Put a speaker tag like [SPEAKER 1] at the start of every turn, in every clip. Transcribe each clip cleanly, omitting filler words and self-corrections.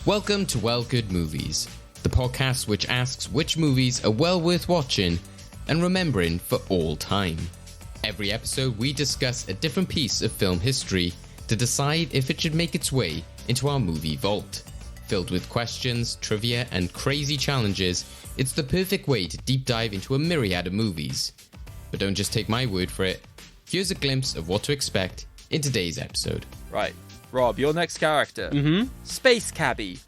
[SPEAKER 1] Welcome to Well Good Movies, the podcast which asks which movies are well worth watching and remembering for all time. Every episode we discuss a different piece of film history to decide if it should make its way into our movie vault. Filled with questions, trivia and crazy challenges, it's the perfect way to deep dive into a myriad of movies. But don't just take my word for it. Here's a glimpse of what to expect in today's episode.
[SPEAKER 2] Right. Rob, your next character. Space Cabbie.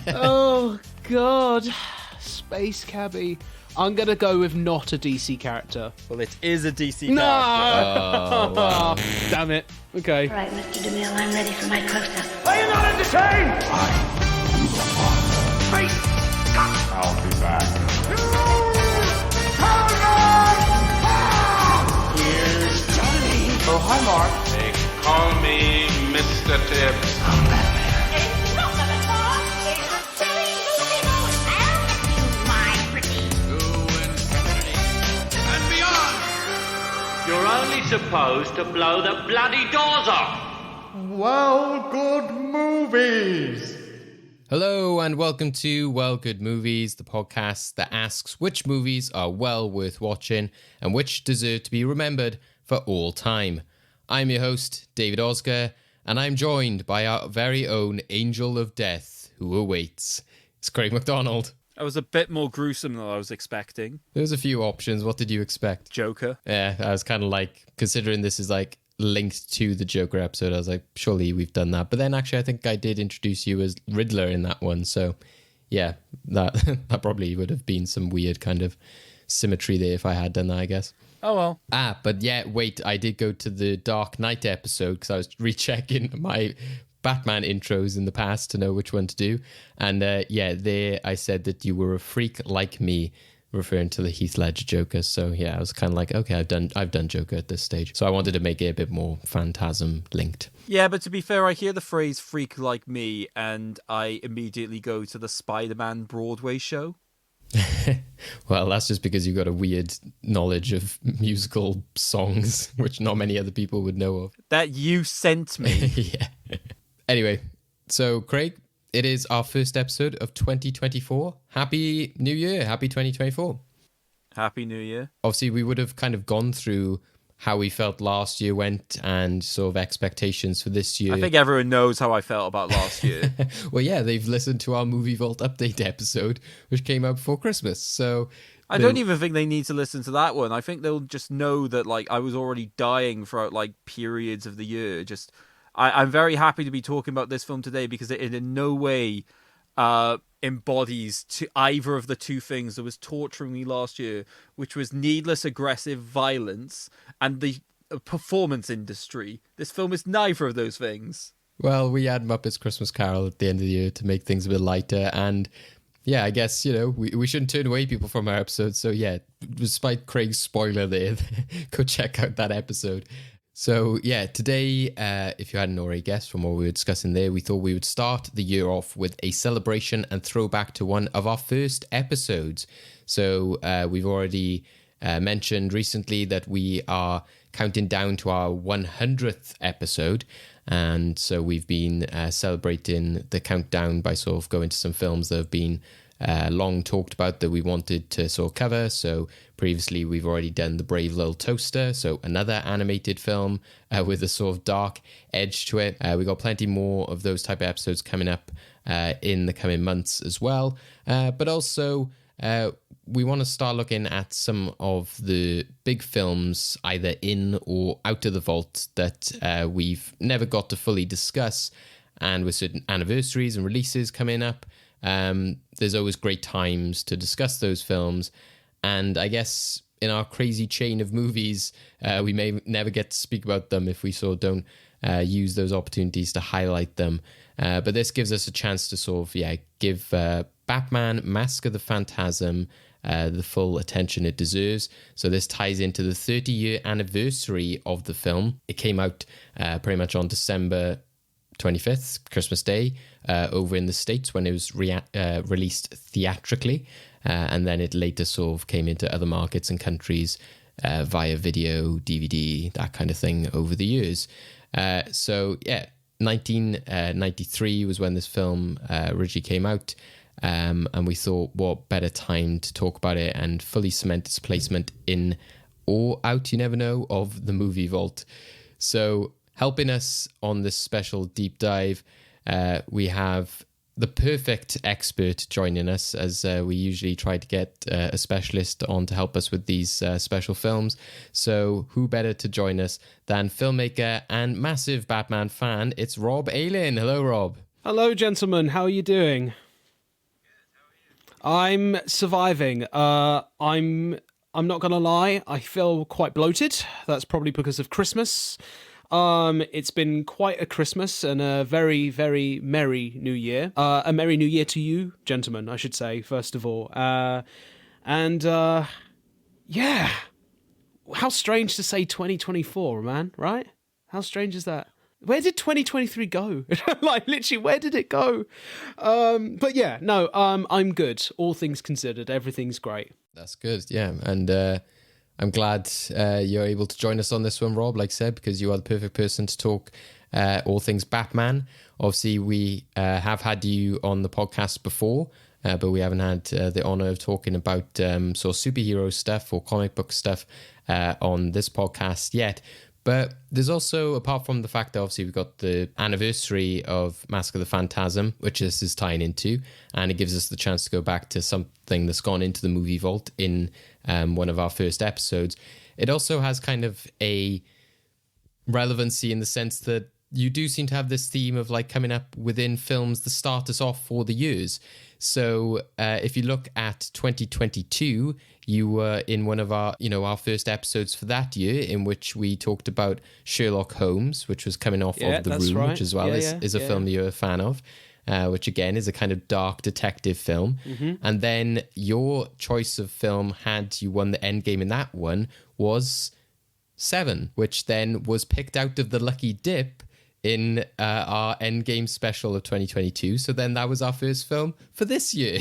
[SPEAKER 3] Oh, God. Space Cabbie. I'm going to go with not a DC character.
[SPEAKER 2] Well, it is a DC
[SPEAKER 3] No!
[SPEAKER 2] character.
[SPEAKER 1] Oh, wow.
[SPEAKER 3] Damn it. Okay.
[SPEAKER 4] All right, Mr. DeMille, I'm ready for my close-up.
[SPEAKER 5] Are you not entertained? I'll be back. Here's Johnny. Oh, hi, Mark.
[SPEAKER 6] They call me Mr. Tibbs.
[SPEAKER 4] It's not an attack. It's a silly movie. My pretty.
[SPEAKER 6] To infinity and beyond. You're only supposed to blow the bloody doors off.
[SPEAKER 5] Well, good movies.
[SPEAKER 1] Hello and welcome to Well Good Movies, the podcast that asks which movies are well worth watching and which deserve to be remembered for all time. I'm your host, David Oscar, and I'm joined by our very own Angel of Death, who awaits. It's Craig MacDonald.
[SPEAKER 2] That was a bit more gruesome than I was expecting.
[SPEAKER 1] There's a few options. What did you expect?
[SPEAKER 2] Joker.
[SPEAKER 1] Yeah, I was kind of like, considering this is like linked to the Joker episode, I was like, surely we've done that. But then actually I think I did introduce you as Riddler in that one. So yeah, that that probably would have been some weird kind of symmetry there if I had done that, I guess.
[SPEAKER 2] Oh, well.
[SPEAKER 1] But yeah, wait, I did go to the Dark Knight episode because I was rechecking my Batman intros in the past to know which one to do. And yeah, there I said that you were a freak like me, referring to the Heath Ledger Joker. So yeah, I was kind of like, okay, I've done Joker at this stage. So I wanted to make it a bit more Phantasm linked.
[SPEAKER 2] Yeah, but to be fair, I hear the phrase freak like me and I immediately go to the Spider-Man Broadway show.
[SPEAKER 1] Well, that's just because you've got a weird knowledge of musical songs, which not many other people would know of.
[SPEAKER 2] That you sent me.
[SPEAKER 1] Yeah. Anyway, so Craig, it is our first episode of 2024. Happy New Year. Happy 2024.
[SPEAKER 2] Happy New Year.
[SPEAKER 1] Obviously, we would have kind of gone through how we felt last year went and sort of expectations for this year.
[SPEAKER 2] I think everyone knows how I felt about last year.
[SPEAKER 1] Well, yeah, they've listened to our Movie Vault update episode, which came out before Christmas. So
[SPEAKER 2] I don't even think they need to listen to that one. I think they'll just know that like I was already dying throughout like periods of the year. Just I'm very happy to be talking about this film today because it in no way embodies to either of the two things that was torturing me last year, which was needless aggressive violence and the performance industry. This film is neither of those things.
[SPEAKER 1] Well, we had Muppets Christmas Carol at the end of the year to make things a bit lighter, and yeah, I guess, you know, we shouldn't turn away people from our episodes. So yeah, despite Craig's spoiler there, go check out that episode. So yeah, today, if you hadn't already guessed from what we were discussing there, we thought we would start the year off with a celebration and throwback to one of our first episodes. So we've already mentioned recently that we are counting down to our 100th episode. And so we've been celebrating the countdown by sort of going to some films that have been long talked about that we wanted to sort of cover. So previously we've already done The Brave Little Toaster, so another animated film with a sort of dark edge to it. We got plenty more of those type of episodes coming up in the coming months as well. But also we want to start looking at some of the big films either in or out of the vault that we've never got to fully discuss, and with certain anniversaries and releases coming up, there's always great times to discuss those films. And I guess in our crazy chain of movies, we may never get to speak about them if we sort of don't use those opportunities to highlight them. But this gives us a chance to sort of, give Batman Mask of the Phantasm the full attention it deserves. So this ties into the 30-year anniversary of the film. It came out pretty much on December 25th, Christmas Day, over in the States when it was released theatrically. And then it later sort of came into other markets and countries via video, DVD, that kind of thing over the years. So, yeah, 1993 was when this film originally came out. And we thought, what better time to talk about it and fully cement its placement in or out, you never know, of the movie vault. So helping us on this special deep dive, we have the perfect expert joining us, as we usually try to get a specialist on to help us with these special films. So who better to join us than filmmaker and massive Batman fan? It's Rob Ayling. Hello, Rob.
[SPEAKER 3] Hello, gentlemen. How are you doing? I'm surviving. I'm not gonna lie. I feel quite bloated. That's probably because of Christmas. It's been quite a Christmas and a very, very merry New Year. A merry New Year to you, gentlemen, I should say, first of all. Yeah. How strange to say 2024, man, right? How strange is that? Where did 2023 go? Like, literally, where did it go? But yeah, no, I'm good. All things considered, everything's great.
[SPEAKER 1] That's good, yeah. And I'm glad you're able to join us on this one, Rob, like I said, because you are the perfect person to talk all things Batman. Obviously, we have had you on the podcast before, but we haven't had the honour of talking about sort of superhero stuff or comic book stuff on this podcast yet. But there's also, apart from the fact that obviously we've got the anniversary of Mask of the Phantasm, which this is tying into, and it gives us the chance to go back to something that's gone into the movie vault in one of our first episodes. It also has kind of a relevancy in the sense that you do seem to have this theme of like coming up within films that start us off for the years. So if you look at 2022, you were in one of our, our first episodes for that year, in which we talked about Sherlock Holmes, which was coming off of The Room,
[SPEAKER 3] right.
[SPEAKER 1] which as well is a film you're a fan of, which again is a kind of dark detective film. Mm-hmm. And then your choice of film, had you won the Endgame in that one, was Seven, which then was picked out of the lucky dip in our Endgame special of 2022. So then that was our first film for this year.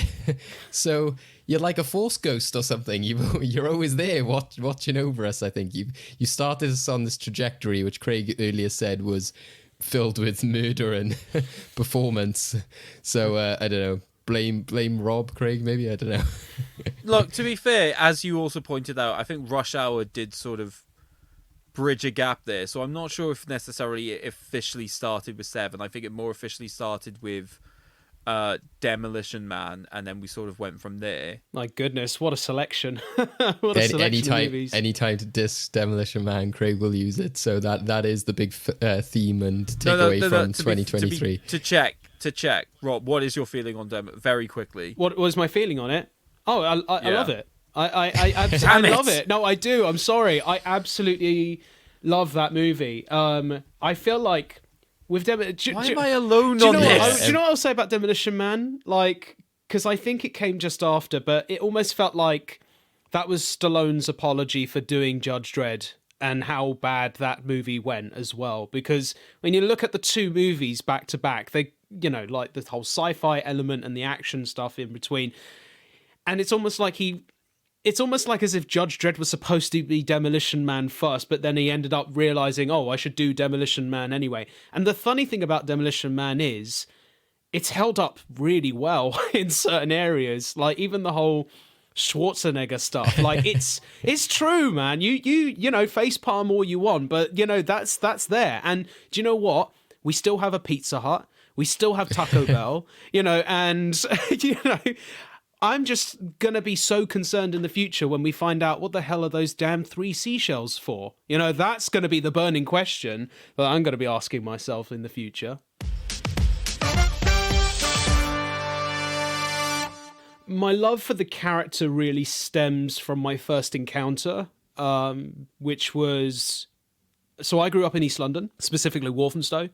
[SPEAKER 1] So you're like a force ghost or something. You're always there watching over us, I think. You started us on this trajectory, which Craig earlier said was filled with murder and performance. So I don't know. Blame Rob, Craig, maybe? I don't know.
[SPEAKER 2] Look, to be fair, as you also pointed out, I think Rush Hour did sort of bridge a gap there. So I'm not sure if necessarily it officially started with Seven. I think it more officially started with Demolition Man, and then we sort of went from there.
[SPEAKER 3] My goodness, what a selection. What a selection of movies.
[SPEAKER 1] Anytime to diss Demolition Man, Craig will use it. So that is the big theme and takeaway from 2023.
[SPEAKER 2] To check, Rob, what is your feeling on Dem? Very quickly.
[SPEAKER 3] What was my feeling on it? Oh, I love it. I
[SPEAKER 2] Damn
[SPEAKER 3] love it. No, I do. I'm sorry. I absolutely love that movie. I feel like with
[SPEAKER 2] Why am I alone on
[SPEAKER 3] this?
[SPEAKER 2] this?
[SPEAKER 3] Do you know what I'll say about Demolition Man? Like, because I think it came just after, but it almost felt like that was Stallone's apology for doing Judge Dredd and how bad that movie went as well. Because when you look at the two movies back to back, they, like the whole sci-fi element and the action stuff in between, and it's almost like as if Judge Dredd was supposed to be Demolition Man first, but then he ended up realizing, oh, I should do Demolition Man anyway. And the funny thing about Demolition Man is it's held up really well in certain areas. Like even the whole Schwarzenegger stuff. Like it's true, man. You facepalm all you want, but that's there. And do you know what? We still have a Pizza Hut. We still have Taco Bell, and I'm just going to be so concerned in the future when we find out what the hell are those damn 3 seashells for. That's going to be the burning question that I'm going to be asking myself in the future. My love for the character really stems from my first encounter, which was... So I grew up in East London, specifically Walthamstow,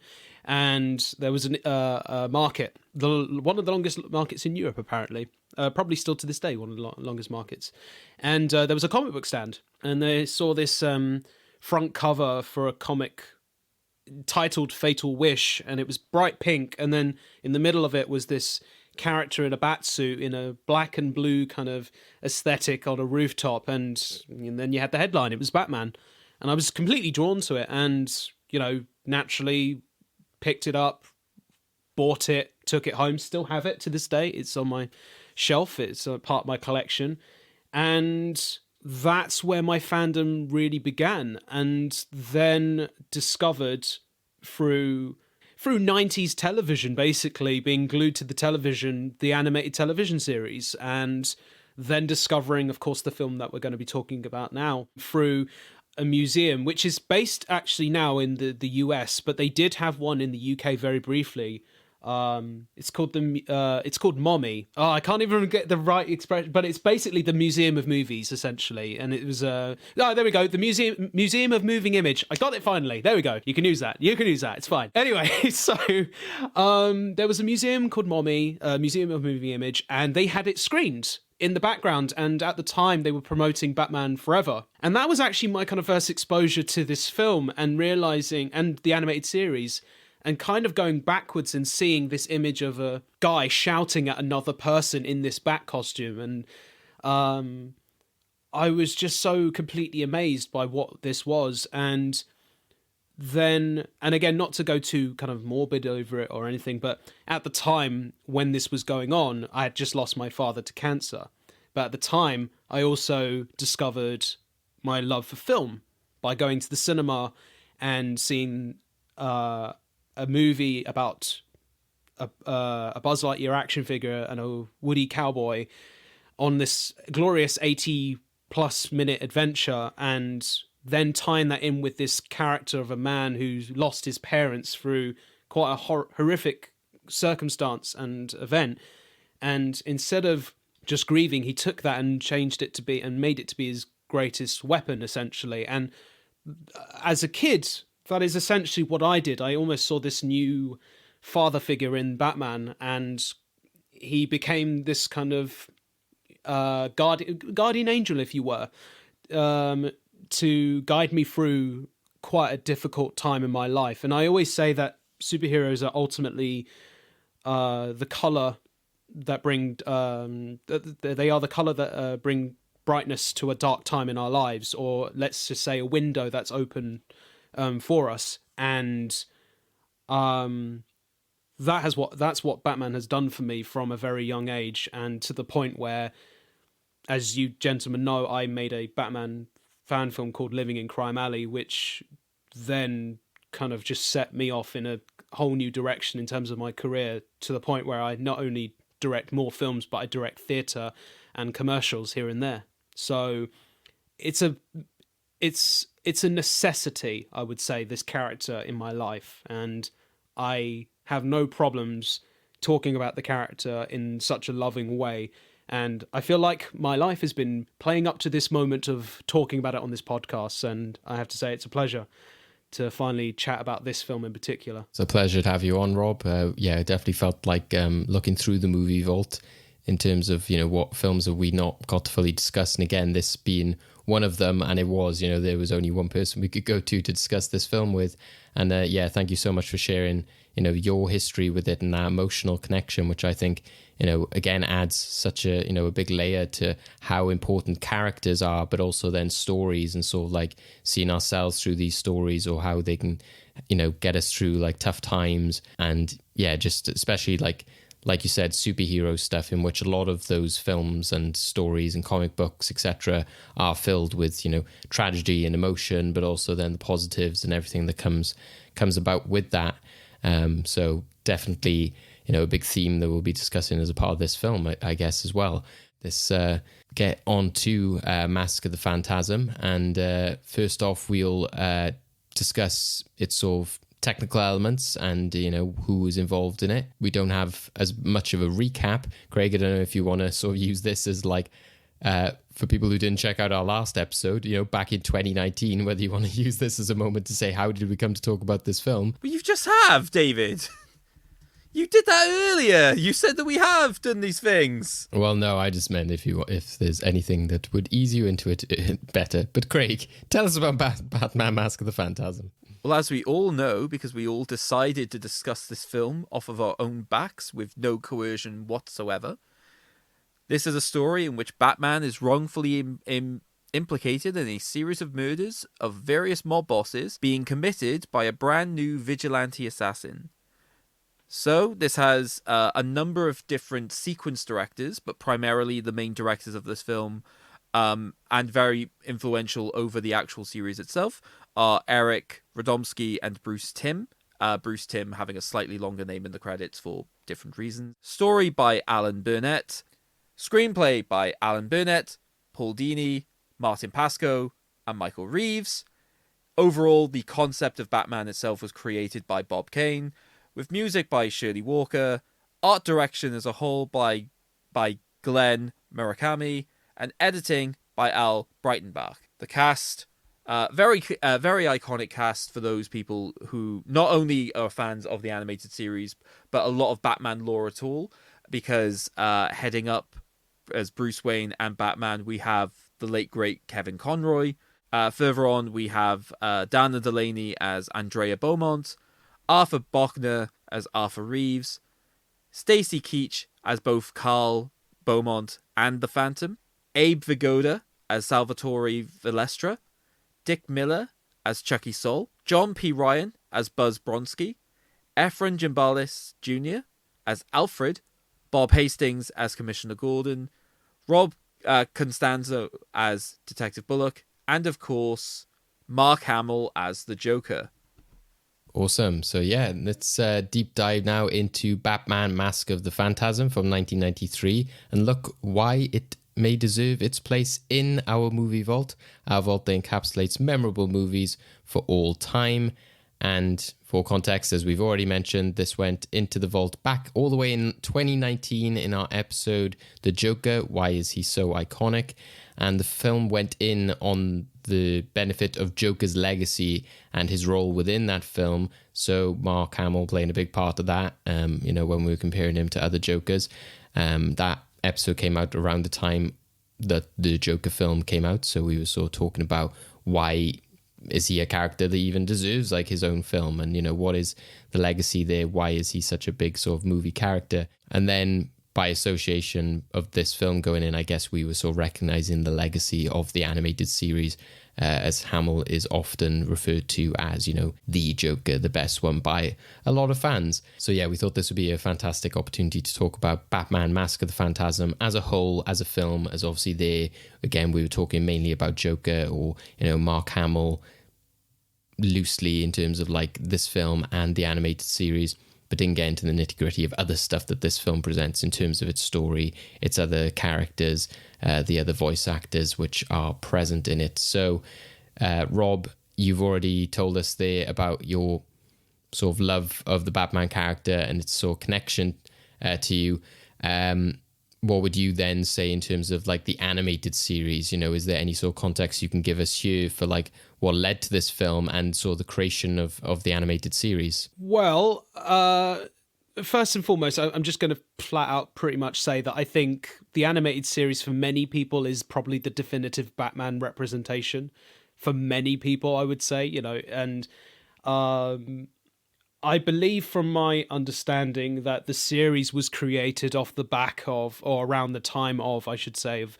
[SPEAKER 3] and there was a market, one of the longest markets in Europe, apparently. Probably still to this day, one of the longest markets. And there was a comic book stand, and they saw this front cover for a comic titled Fatal Wish, and it was bright pink, and then in the middle of it was this character in a bat suit in a black and blue kind of aesthetic on a rooftop, and then you had the headline, it was Batman. And I was completely drawn to it, and, naturally picked it up, bought it, took it home, still have it to this day. It's on my shelf. It's a part of my collection. And that's where my fandom really began. And then discovered through 90s television, basically being glued to the television, the animated television series, and then discovering, of course, the film that we're going to be talking about now through a museum, which is based actually now in the US, but they did have one in the UK very briefly. It's called Mommy. Oh, I can't even get the right expression, but it's basically the Museum of Movies, essentially. And it was there we go, the Museum of Moving Image. I got it finally. There we go. You can use that. It's fine. Anyway, so there was a museum called Mommy, Museum of Moving Image, and they had it screened in the background, and at the time they were promoting Batman Forever. And that was actually my kind of first exposure to this film and realizing, and the animated series, and kind of going backwards and seeing this image of a guy shouting at another person in this bat costume. And I was just so completely amazed by what this was. And then, and again, not to go too kind of morbid over it or anything, but at the time when this was going on, I had just lost my father to cancer. But at the time, I also discovered my love for film by going to the cinema and seeing a movie about a Buzz Lightyear action figure and a Woody cowboy on this glorious 80-plus minute adventure, and then tying that in with this character of a man who's lost his parents through quite a horrific circumstance and event. And instead of just grieving, he took that and changed it to be, and made it to be his greatest weapon, essentially. And as a kid, that is essentially what I did. I almost saw this new father figure in Batman, and he became this kind of guardian angel, if you were, to guide me through quite a difficult time in my life. And I always say that superheroes are ultimately the color that bring they are the color that bring brightness to a dark time in our lives, or let's just say a window that's open for us. And that's what Batman has done for me from a very young age, and to the point where, as you gentlemen know, I made a Batman fan film called Living in Crime Alley, which then kind of just set me off in a whole new direction in terms of my career, to the point where I not only direct more films, but I direct theatre and commercials here and there. So it's a necessity, I would say, this character in my life, and I have no problems talking about the character in such a loving way. And I feel like my life has been playing up to this moment of talking about it on this podcast, and I have to say it's a pleasure to finally chat about this film in particular.
[SPEAKER 1] It's a pleasure to have you on, Rob. Yeah, it definitely felt like looking through the movie vault in terms of, what films have we not got to fully discuss. And again, this being one of them, and it was, there was only one person we could go to discuss this film with. And yeah, thank you so much for sharing, your history with it and that emotional connection, which I think, again, adds such a, a big layer to how important characters are, but also then stories, and sort of like seeing ourselves through these stories, or how they can, get us through like tough times. And yeah, just especially like you said, superhero stuff, in which a lot of those films and stories and comic books, etc., are filled with, tragedy and emotion, but also then the positives and everything that comes about with that. So definitely, a big theme that we'll be discussing as a part of this film, I guess, as well. Let's get on to Mask of the Phantasm. And first off, we'll discuss its sort of technical elements and, who was involved in it. We don't have as much of a recap. Craig, I don't know if you want to sort of use this as like, for people who didn't check out our last episode, back in 2019, whether you want to use this as a moment to say, how did we come to talk about this film?
[SPEAKER 2] But you just have, David. You did that earlier. You said that we have done these things.
[SPEAKER 1] Well, no, I just meant if there's anything that would ease you into it better. But Craig, tell us about Batman Mask of the Phantasm.
[SPEAKER 2] Well, as we all know, because we all decided to discuss this film off of our own backs with no coercion whatsoever, this is a story in which Batman is wrongfully implicated in a series of murders of various mob bosses being committed by a brand new vigilante assassin. So this has a number of different sequence directors, but primarily the main directors of this film, and very influential over the actual series itself, are Eric Radomski and Bruce Timm. Bruce Timm having a slightly longer name in the credits for different reasons. Story by Alan Burnett. Screenplay by Alan Burnett, Paul Dini, Martin Pascoe, and Michael Reeves. Overall, the concept of Batman itself was created by Bob Kane, with music by Shirley Walker, art direction as a whole by Glenn Murakami, and editing by Al Breitenbach. The cast, very iconic cast for those people who not only are fans of the animated series, but a lot of Batman lore at all, because heading up as Bruce Wayne and Batman, we have the late great Kevin Conroy. Further on, we have Dana Delaney as Andrea Beaumont, Arthur Bochner as Arthur Reeves, Stacy Keach as both Carl Beaumont and the Phantom, Abe Vigoda as Salvatore Vilestra, Dick Miller as Chucky Sol, John P. Ryan as Buzz Bronski, Efren Jimbalis Jr. as Alfred, Bob Hastings as Commissioner Gordon, Rob Constanzo as Detective Bullock, and of course, Mark Hamill as the Joker.
[SPEAKER 1] Awesome. So yeah, let's deep dive now into Batman Mask of the Phantasm from 1993 and look why it may deserve its place in our movie vault. Our vault that encapsulates memorable movies for all time. And for context, as we've already mentioned, this went into the vault back all the way in 2019 in our episode, The Joker, Why Is He So Iconic? And the film went in on the benefit of Joker's legacy and his role within that film. So Mark Hamill playing a big part of that, when we were comparing him to other Jokers. That episode came out around the time that the Joker film came out. So we were sort of talking about why is he a character that even deserves like his own film, and what is the legacy there? Why is he such a big sort of movie character? And then by association of this film going in, I guess we were sort of recognizing the legacy of the animated series, as Hamill is often referred to as, the Joker, the best one by a lot of fans. So yeah, we thought this would be a fantastic opportunity to talk about Batman Mask of the Phantasm as a whole, as a film, as obviously there, again, we were talking mainly about Joker or, Mark Hamill loosely in terms of like this film and the animated series, but didn't get into the nitty gritty of other stuff that this film presents in terms of its story, its other characters, the other voice actors which are present in it. So, Rob, you've already told us there about your sort of love of the Batman character and its sort of connection to you. What would you then say in terms of like the animated series? Is there any sort of context you can give us here for like what led to this film and sort of the creation of the animated series?
[SPEAKER 3] Well, first and foremost, I'm just going to flat out pretty much say that I think the animated series for many people is probably the definitive Batman representation. For many people, I would say, and I believe from my understanding that the series was created off the back of, or around the time of, I should say, of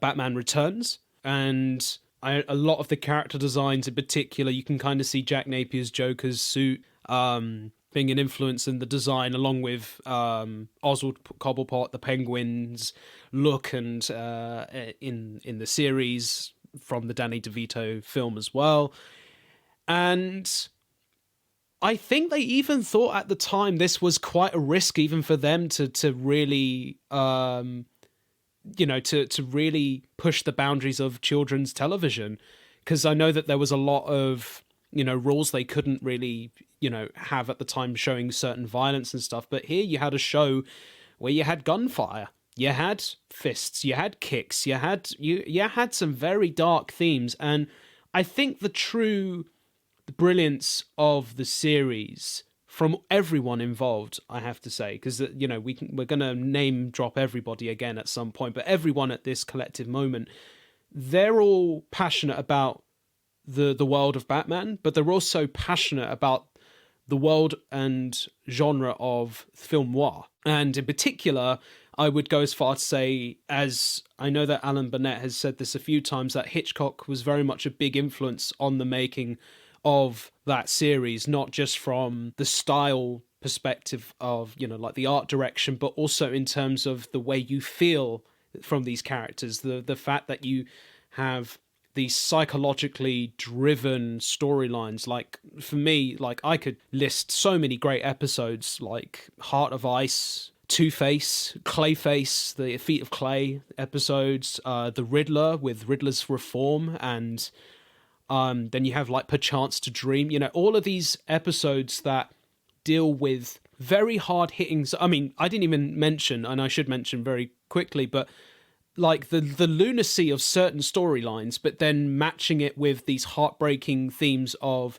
[SPEAKER 3] Batman Returns. And a lot of the character designs in particular, you can kind of see Jack Napier's Joker's suit being an influence in the design, along with Oswald Cobblepot, the Penguin's look, and in the series from the Danny DeVito film as well. And I think they even thought at the time this was quite a risk even for them to really, to really push the boundaries of children's television. Because I know that there was a lot of, rules they couldn't really, have at the time showing certain violence and stuff. But here you had a show where you had gunfire, you had fists, you had kicks, you had some very dark themes. And I think the brilliance of the series from everyone involved, I have to say, because we're going to name drop everybody again at some point, but everyone at this collective moment, they're all passionate about the world of Batman, but they're also passionate about the world and genre of film noir. And in particular, I would go as far to say, as I know that Alan Burnett has said this a few times, that Hitchcock was very much a big influence on the making of that series, not just from the style perspective of, you know, like the art direction, but also in terms of the way you feel from these characters. The fact that you have these psychologically driven storylines. Like, for me, like, I could list so many great episodes, like Heart of Ice, Two-Face, Clayface, the Feet of Clay episodes, The Riddler with Riddler's Reform, and then you have like Perchance to Dream. You know, all of these episodes that deal with very hard-hitting... I mean, I didn't even mention, and I should mention very quickly, but like the lunacy of certain storylines, but then matching it with these heartbreaking themes of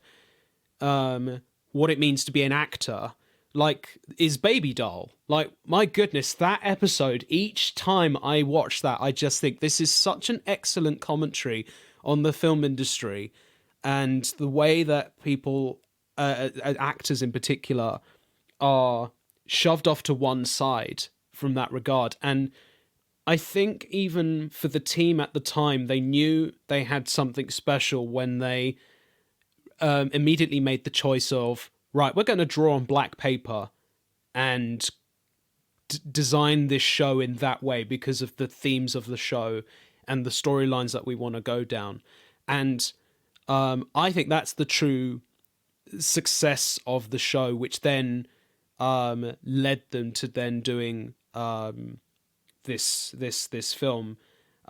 [SPEAKER 3] what it means to be an actor, like, is Baby Doll. Like, my goodness, that episode, each time I watch that, I just think this is such an excellent commentary on the film industry and the way that people, actors in particular, are shoved off to one side from that regard. And I think even for the team at the time, they knew they had something special when they immediately made the choice of, right, we're going to draw on black paper and design this show in that way because of the themes of the show and the storylines that we want to go down. And I think that's the true success of the show, which then led them to then doing this film.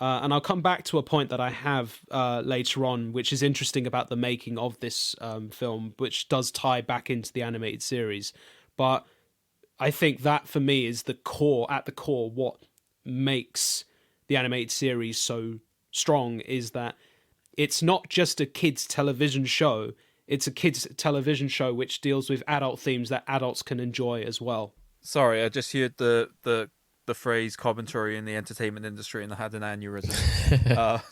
[SPEAKER 3] And I'll come back to a point that I have later on, which is interesting about the making of this film, which does tie back into the animated series. But I think that for me is at the core, what makes the animated series so strong is that it's not just a kids' television show. It's a kids' television show which deals with adult themes that adults can enjoy as well.
[SPEAKER 2] Sorry, I just heard the phrase commentary in the entertainment industry and I had an aneurysm.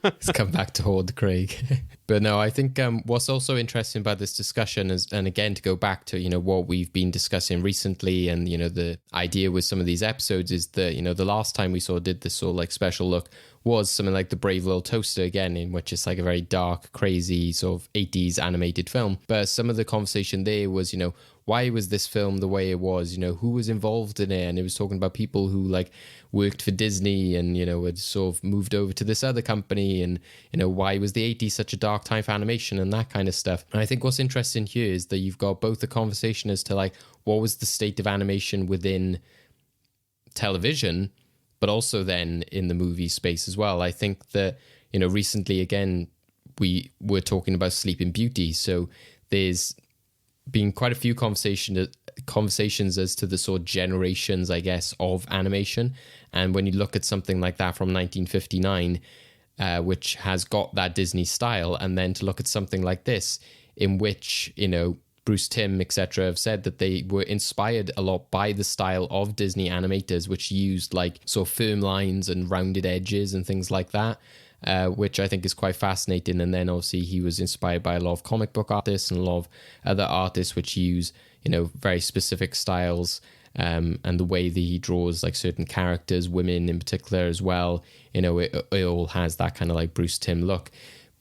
[SPEAKER 1] Let's come back to Horde, Craig. But no, I think what's also interesting about this discussion is, and again, to go back to, you know, what we've been discussing recently and, you know, the idea with some of these episodes is that, you know, the last time we did this sort of like special look was something like The Brave Little Toaster, again, in which it's like a very dark, crazy sort of 80s animated film. But some of the conversation there was, you know, why was this film the way it was? You know, who was involved in it? And it was talking about people who like worked for Disney and, you know, had sort of moved over to this other company. And, you know, why was the 80s such a dark time for animation and that kind of stuff? And I think what's interesting here is that you've got both the conversation as to like, what was the state of animation within television, but also then in the movie space as well. I think that, you know, recently, again, we were talking about Sleeping Beauty. So there's been quite a few conversations as to the sort of generations, I guess, of animation. And when you look at something like that from 1959, which has got that Disney style, and then to look at something like this, in which, you know, Bruce Timm, etc., have said that they were inspired a lot by the style of Disney animators, which used like sort of firm lines and rounded edges and things like that. Which I think is quite fascinating. And then obviously he was inspired by a lot of comic book artists and a lot of other artists which use, you know, very specific styles, and the way that he draws like certain characters, women in particular as well, you know, it all has that kind of like Bruce Timm look.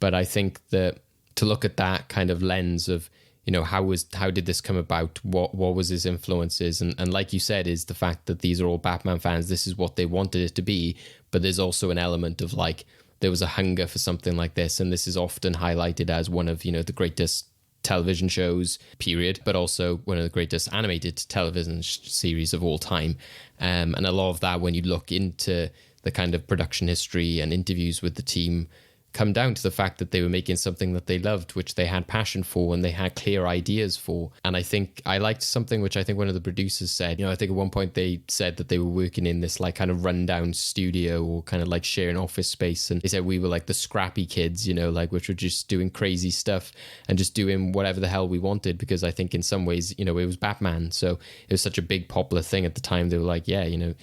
[SPEAKER 1] But I think that to look at that kind of lens of, you know, how did this come about? What was his influences? And like you said, is the fact that these are all Batman fans. This is what they wanted it to be. But there's also an element of like, there was a hunger for something like this, and this is often highlighted as one of, you know, the greatest television shows, period, but also one of the greatest animated television series of all time. And a lot of that, when you look into the kind of production history and interviews with the team, come down to the fact that they were making something that they loved, which they had passion for and they had clear ideas for. And I think I liked something which I think one of the producers said, you know, I think at one point they said that they were working in this like kind of rundown studio or kind of like sharing office space. And they said we were like the scrappy kids, you know, like which were just doing crazy stuff and just doing whatever the hell we wanted, because I think in some ways, you know, it was Batman. So it was such a big popular thing at the time. They were like, yeah, you know,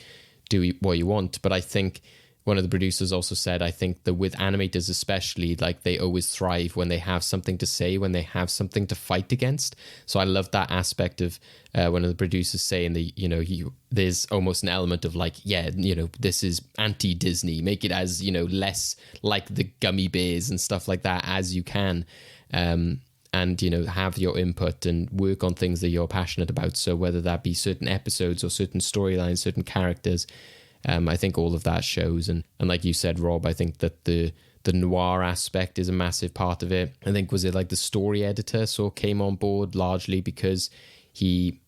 [SPEAKER 1] do what you want. But I think one of the producers also said, I think that with animators especially, like they always thrive when they have something to say, when they have something to fight against. So I love that aspect of one of the producers saying that, you know, there's almost an element of like, yeah, you know, this is anti-Disney, make it as, you know, less like the gummy bears and stuff like that as you can. And, you know, have your input and work on things that you're passionate about. So whether that be certain episodes or certain storylines, certain characters, I think all of that shows. And like you said, Rob, I think that the noir aspect is a massive part of it. I think, was it like the story editor came on board largely because he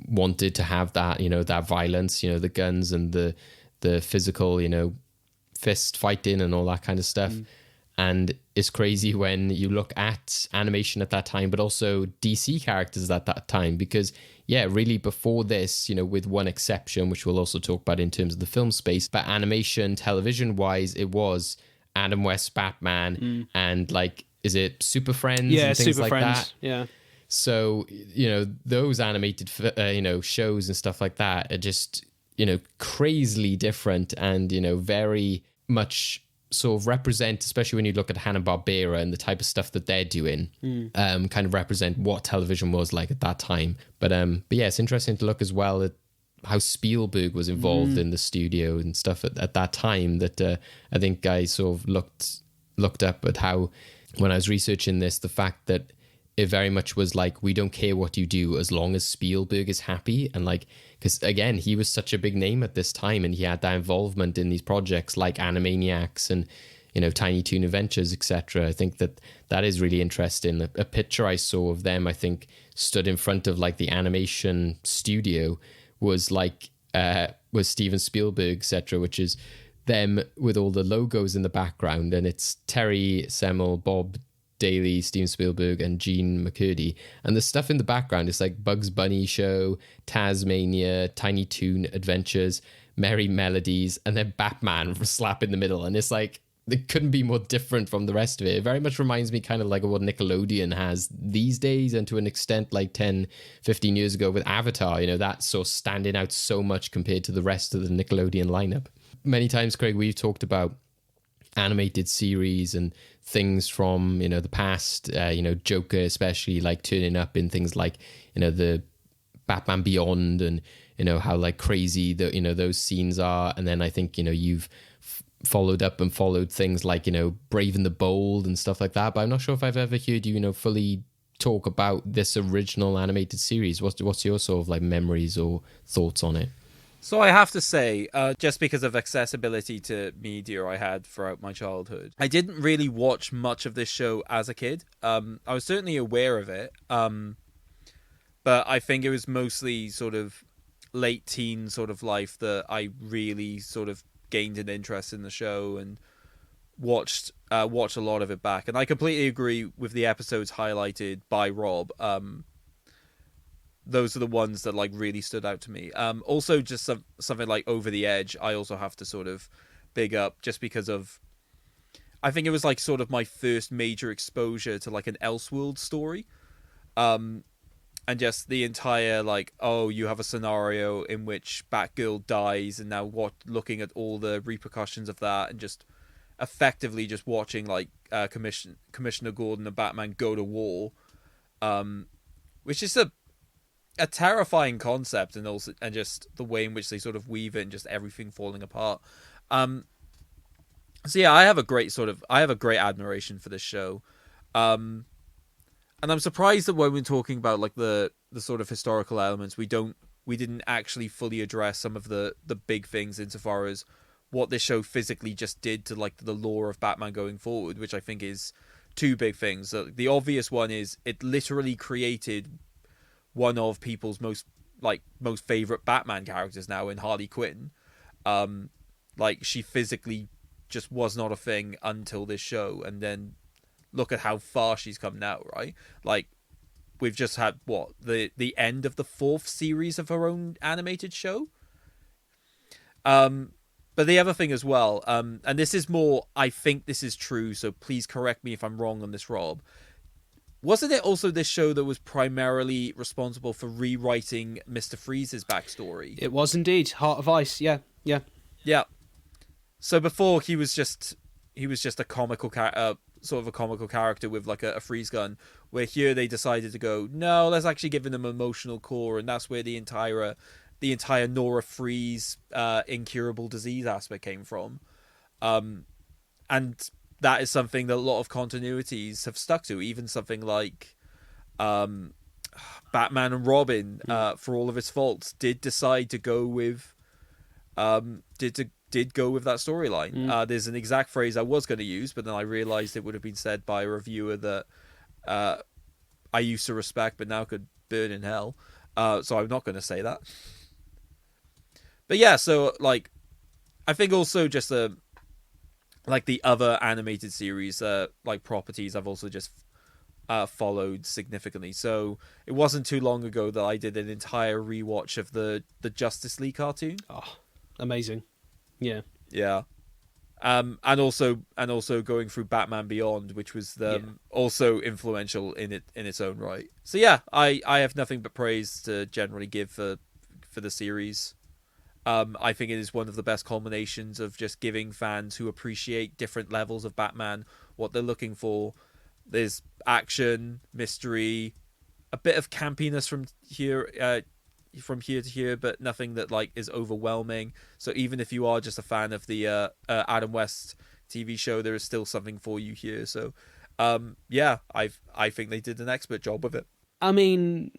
[SPEAKER 1] wanted to have that, you know, that violence, you know, the guns and the physical, you know, fist fighting and all that kind of stuff. And it's crazy when you look at animation at that time, but also DC characters at that time, because, yeah, really before this, you know, with one exception, which we'll also talk about in terms of the film space, but animation, television-wise, it was Adam West Batman and, like, is it Super Friends and things
[SPEAKER 3] Super
[SPEAKER 1] like
[SPEAKER 3] Friends.
[SPEAKER 1] that?
[SPEAKER 3] Yeah.
[SPEAKER 1] So, you know, those animated, you know, shows and stuff like that are just, you know, crazily different and, you know, very much sort of represent, especially when you look at Hanna-Barbera and the type of stuff that they're doing, kind of represent what television was like at that time. But yeah, it's interesting to look as well at how Spielberg was involved in the studio and stuff at that time, that I think I sort of looked up at how, when I was researching this, the fact that it very much was like, we don't care what you do as long as Spielberg is happy. And like, because again, he was such a big name at this time and he had that involvement in these projects like Animaniacs and, you know, Tiny Toon Adventures, etc. I think that is really interesting. A picture I saw of them, I think, stood in front of like the animation studio was like, was Steven Spielberg, etc., which is them with all the logos in the background. And it's Terry Semel, Bob Daly, Steven Spielberg, and Gene McCurdy. And the stuff in the background is like Bugs Bunny Show, Tasmania, Tiny Toon Adventures, Merry Melodies, and then Batman slap in the middle. And it's like, it couldn't be more different from the rest of it. It very much reminds me kind of like what Nickelodeon has these days, and to an extent like 10, 15 years ago with Avatar, you know, that's sort of standing out so much compared to the rest of the Nickelodeon lineup. Many times, Craig, we've talked about animated series and things from, you know, the past, you know, Joker especially, like turning up in things like, you know, the Batman Beyond, and, you know, how like crazy the, you know, those scenes are. And then I think, you know, you've followed things like, you know, Brave and the Bold and stuff like that, but I'm not sure if I've ever heard you, you know, fully talk about this original animated series. What's your sort of like memories or thoughts on it?
[SPEAKER 2] So I have to say, just because of accessibility to media I had throughout my childhood, I didn't really watch much of this show as a kid. I was certainly aware of it, but I think it was mostly sort of late teen sort of life that I really sort of gained an interest in the show and watched a lot of it back. And I completely agree with the episodes highlighted by Rob. Those are the ones that like really stood out to me. Also, just something like Over the Edge, I also have to sort of big up, just because of, I think it was like sort of my first major exposure to like an Elseworld story. And just the entire like, oh, you have a scenario in which Batgirl dies, and now looking at all the repercussions of that, and just effectively just watching like Commissioner Gordon and Batman go to war, which is a terrifying concept, and also, and just the way in which they sort of weave it and just everything falling apart. So yeah, I have a great admiration for this show. And I'm surprised that when we're talking about like the sort of historical elements, we didn't actually fully address some of the big things insofar as what this show physically just did to like the lore of Batman going forward, which I think is two big things. The obvious one is it literally created one of people's most favorite Batman characters now in Harley Quinn. Like, she physically just was not a thing until this show, and then look at how far she's come now, right? Like, we've just had the end of the 4th series of her own animated show. But the other thing as well, and this is more, I think this is true, so please correct me if I'm wrong on this, Rob. Wasn't it also this show that was primarily responsible for rewriting Mr. Freeze's backstory?
[SPEAKER 3] It was indeed. Heart of Ice, yeah.
[SPEAKER 2] Yeah. So before he was just a comical sort of a comical character with like a freeze gun, where here they decided to go, no, let's actually give him an emotional core, and that's where the entire Nora Freeze incurable disease aspect came from. And that is something that a lot of continuities have stuck to, even something like Batman and Robin, for all of its faults, did decide to go with did go with that storyline. There's an exact phrase I was going to use, but then I realized it would have been said by a reviewer that I used to respect, but now could burn in hell. So I'm not going to say that. But yeah, so like, I think also just like the other animated series, like properties, I've also just followed significantly. So it wasn't too long ago that I did an entire rewatch of the Justice League cartoon.
[SPEAKER 3] Oh, amazing. Yeah.
[SPEAKER 2] Yeah. And also going through Batman Beyond, which was also influential in its own right. So yeah, I have nothing but praise to generally give for the series. I think it is one of the best culminations of just giving fans who appreciate different levels of Batman what they're looking for. There's action, mystery, a bit of campiness from here to here, but nothing that like is overwhelming. So even if you are just a fan of the Adam West TV show, there is still something for you here. So yeah, I think they did an expert job with it.
[SPEAKER 3] I mean,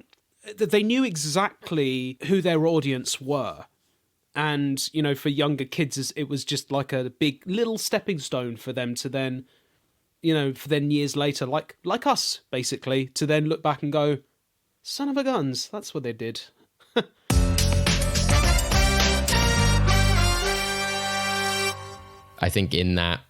[SPEAKER 3] they knew exactly who their audience were. And, you know, for younger kids, it was just like a big little stepping stone for them to then, you know, for then years later, like us, basically, to then look back and go, son of a guns, that's what they did.
[SPEAKER 1] I think in that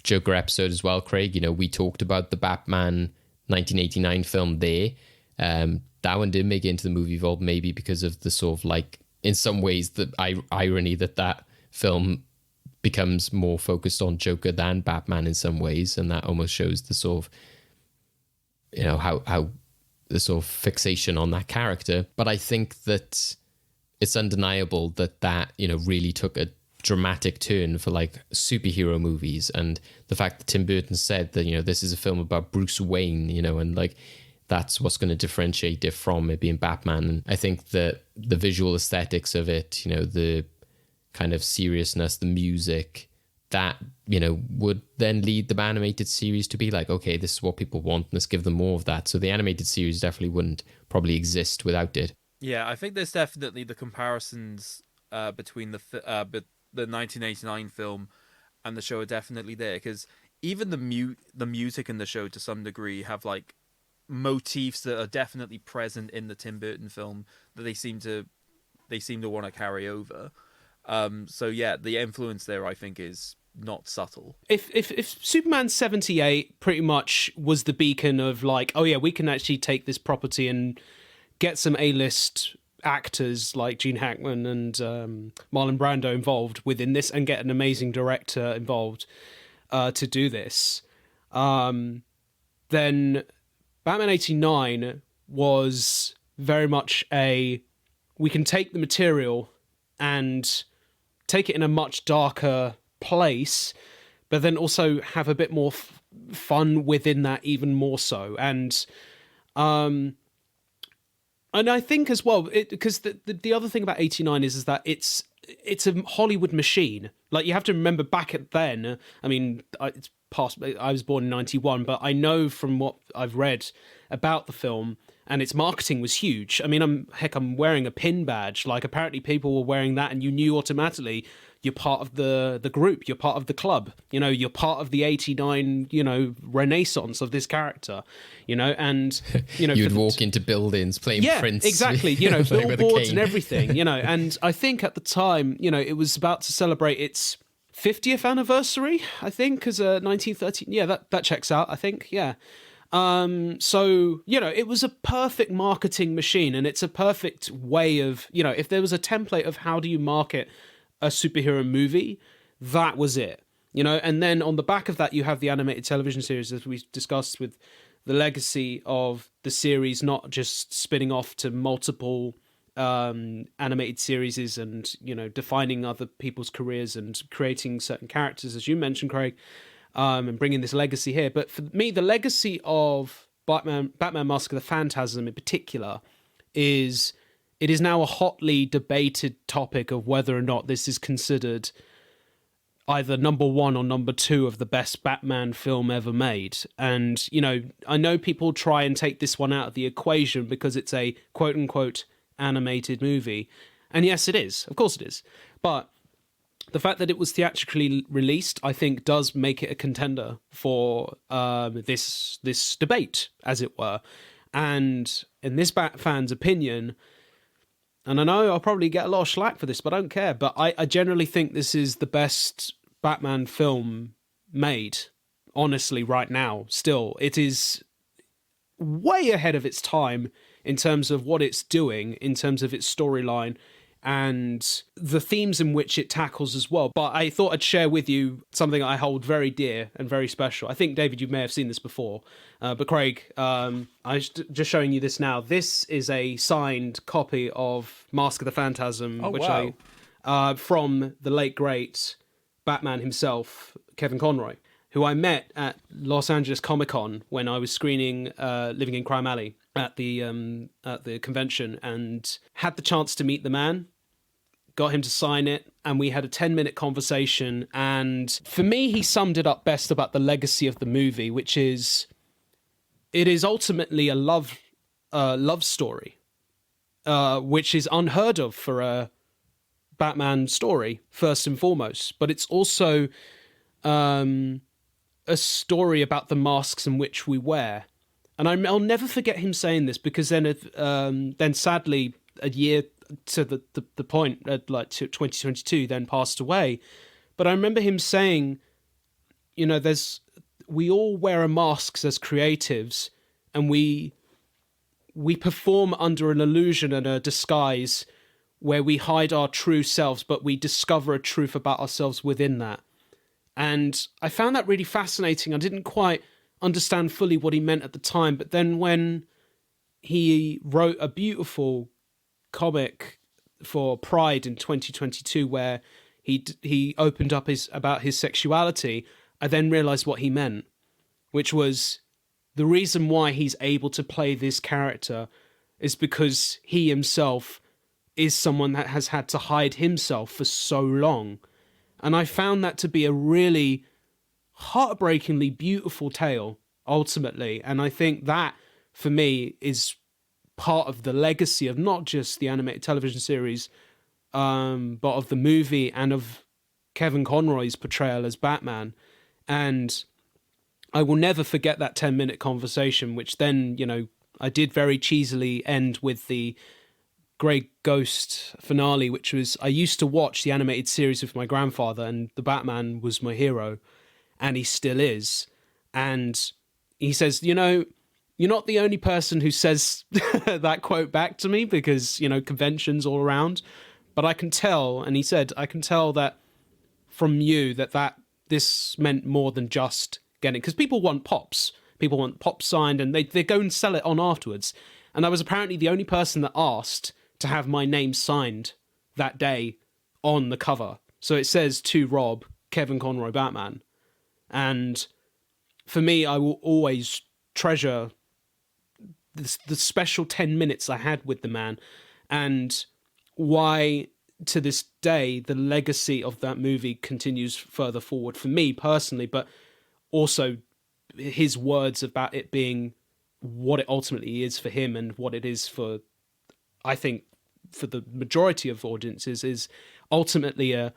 [SPEAKER 1] Joker episode as well, Craig, you know, we talked about the Batman 1989 film there. That one didn't make it into the movie vault, maybe because of the sort of like, in some ways, the irony that film becomes more focused on Joker than Batman in some ways, and that almost shows the sort of, you know, how the sort of fixation on that character. But I think that it's undeniable that you know really took a dramatic turn for like superhero movies, and the fact that Tim Burton said that, you know, this is a film about Bruce Wayne, you know, and like that's what's going to differentiate it from it being Batman. And I think that the visual aesthetics of it, you know, the kind of seriousness, the music, that, you know, would then lead the animated series to be like, okay, this is what people want, let's give them more of that. So the animated series definitely wouldn't probably exist without it.
[SPEAKER 2] Yeah, I think there's definitely the comparisons between the 1989 film and the show are definitely there, because even the music in the show to some degree have like motifs that are definitely present in the Tim Burton film that they seem to want to carry over. So yeah, the influence there I think is not subtle.
[SPEAKER 3] If Superman 78 pretty much was the beacon of like, oh yeah, we can actually take this property and get some A-list actors like Gene Hackman and Marlon Brando involved within this, and get an amazing director involved to do this, then Batman 89 was very much we can take the material and take it in a much darker place, but then also have a bit more fun within that, even more so. And I think as well, because the other thing about 89 is that it's a Hollywood machine. Like, you have to remember back at then, I mean, it's past, I was born in 91, but I know from what I've read about the film, and its marketing was huge. I mean, I'm wearing a pin badge. Like, apparently people were wearing that, and you knew automatically you're part of the group, you're part of the club, you know, you're part of the 89, you know, renaissance of this character, you know, and, you know,
[SPEAKER 1] you'd walk into buildings playing Prince.
[SPEAKER 3] Yeah, exactly, you know,
[SPEAKER 1] like
[SPEAKER 3] billboards and everything, you know, and I think at the time, you know, it was about to celebrate its 50th anniversary, I think, as a 1913. Yeah, that checks out, I think, yeah. So, you know, it was a perfect marketing machine, and it's a perfect way of, you know, if there was a template of how do you market a superhero movie, that was it, you know. And then on the back of that, you have the animated television series, as we discussed, with the legacy of the series not just spinning off to multiple animated series and, you know, defining other people's careers and creating certain characters, as you mentioned, Craig, and bringing this legacy here. But for me, the legacy of Batman Mask of the Phantasm in particular is it is now a hotly debated topic of whether or not this is considered either number one or number two of the best Batman film ever made. And, you know, I know people try and take this one out of the equation because it's a quote-unquote animated movie. And yes, it is. Of course it is. But the fact that it was theatrically released, I think, does make it a contender for this debate, as it were. And in this fan's opinion, and I know I'll probably get a lot of slack for this, but I don't care. But I generally think this is the best Batman film made, honestly, right now. Still, it is way ahead of its time in terms of what it's doing, in terms of its storyline, and the themes in which it tackles as well. But I thought I'd share with you something I hold very dear and very special. I think, David, you may have seen this before. But Craig, I'm just showing you this now. This is a signed copy of Mask of the Phantasm, from the late, great Batman himself, Kevin Conroy, who I met at Los Angeles Comic-Con when I was screening Living in Crime Alley at the convention, and had the chance to meet the man, got him to sign it, and we had a 10-minute conversation. And for me, he summed it up best about the legacy of the movie, which is, it is ultimately a love story, which is unheard of for a Batman story, first and foremost. But it's also a story about the masks in which we wear. And I'll never forget him saying this, because then sadly, a year to the point, like to 2022, then passed away. But I remember him saying, you know, we all wear our masks as creatives, and we perform under an illusion and a disguise where we hide our true selves, but we discover a truth about ourselves within that. And I found that really fascinating. I didn't quite understand fully what he meant at the time, but then when he wrote a beautiful comic for Pride in 2022 where he opened up about his sexuality, I then realized what he meant, which was the reason why he's able to play this character is because he himself is someone that has had to hide himself for so long. And I found that to be a really heartbreakingly beautiful tale, ultimately. And I think that, for me, is part of the legacy of not just the animated television series, but of the movie and of Kevin Conroy's portrayal as Batman. And I will never forget that 10-minute conversation, which then, you know, I did very cheesily end with the Grey Ghost finale, which was, I used to watch the animated series with my grandfather, and the Batman was my hero, and he still is. And he says, you know, you're not the only person who says that quote back to me, because, you know, conventions all around, but I can tell, and he said, I can tell that from you that this meant more than just getting, because people want pops signed, and they go and sell it on afterwards. And I was apparently the only person that asked to have my name signed that day on the cover. So it says, to Rob, Kevin Conroy, Batman. And for me, I will always treasure the special 10 minutes I had with the man, and why to this day the legacy of that movie continues further forward for me personally, but also his words about it being what it ultimately is for him, and what it is for, I think, for the majority of audiences, is ultimately a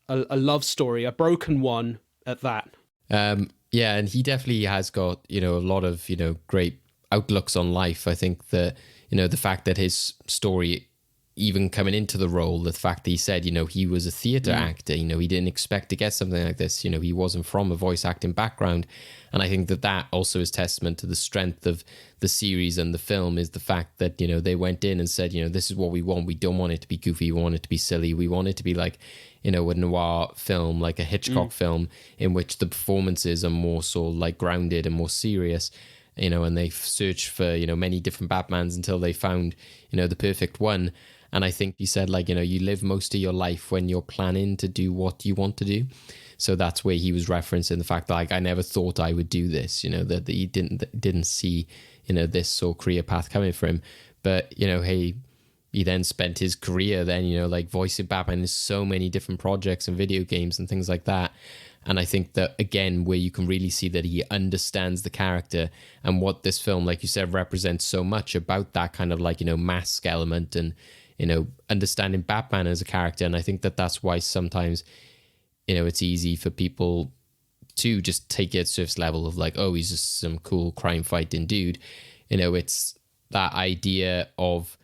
[SPEAKER 3] love story, a broken one at that.
[SPEAKER 1] Yeah, and he definitely has got, you know, a lot of, you know, great outlooks on life. I think that, you know, the fact that his story, even coming into the role, the fact that he said, you know, he was a theatre actor, you know, he didn't expect to get something like this, you know, he wasn't from a voice acting background. And I think that also is testament to the strength of the series and the film, is the fact that, you know, they went in and said, you know, this is what we want. We don't want it to be goofy. We want it to be silly. We want it to be like, you know, a noir film, like a Hitchcock film, in which the performances are more so like grounded and more serious, you know, and they searched for, you know, many different Batmans until they found, you know, the perfect one. And I think he said, like, you live most of your life when you're planning to do what you want to do. So that's where he was referencing the fact that, like, I never thought I would do this, that he didn't see, this sort of career path coming for him. But, hey, he then spent his career then, like voicing Batman in so many different projects and video games and things like that. And I think that, again, where you can really see that he understands the character and what this film, like you said, represents so much about that kind of like, mask element and, understanding Batman as a character. And I think that that's why sometimes, it's easy for people to just take it surface level of like, oh, he's just some cool crime fighting dude. It's that idea of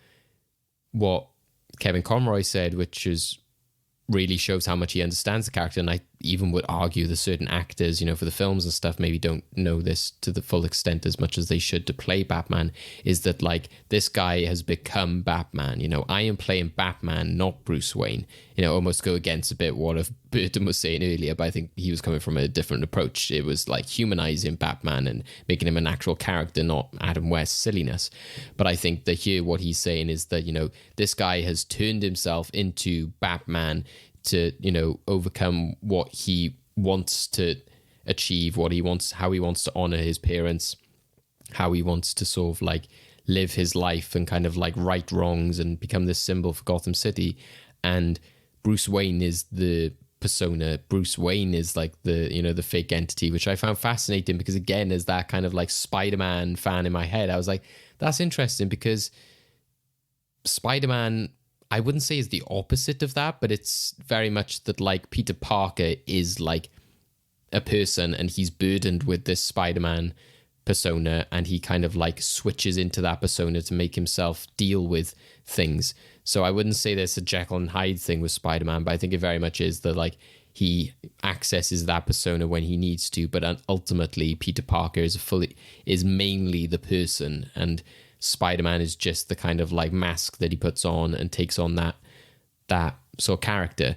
[SPEAKER 1] what Kevin Conroy said, which is really shows how much he understands the character. And I even would argue that certain actors, for the films and stuff, maybe don't know this to the full extent as much as they should to play Batman, is that like this guy has become Batman. I am playing Batman, not Bruce Wayne. Almost go against a bit what Burton was saying earlier, but I think he was coming from a different approach. It was like humanizing Batman and making him an actual character, not Adam West silliness. But I think that here what he's saying is that, this guy has turned himself into Batman to, overcome what he wants to achieve, how he wants to honor his parents, how he wants to sort of like live his life and kind of like right wrongs and become this symbol for Gotham City. And Bruce Wayne is the persona. Bruce Wayne is like the, the fake entity, which I found fascinating because, again, as that kind of like Spider-Man fan in my head, I was like, that's interesting because Spider-Man, I wouldn't say is the opposite of that, but it's very much that like Peter Parker is like a person and he's burdened with this Spider-Man persona and he kind of like switches into that persona to make himself deal with things. So I wouldn't say there's a Jekyll and Hyde thing with Spider-Man, but I think it very much is that like he accesses that persona when he needs to, but ultimately Peter Parker is mainly the person, and Spider-Man is just the kind of like mask that he puts on and takes on that sort of character.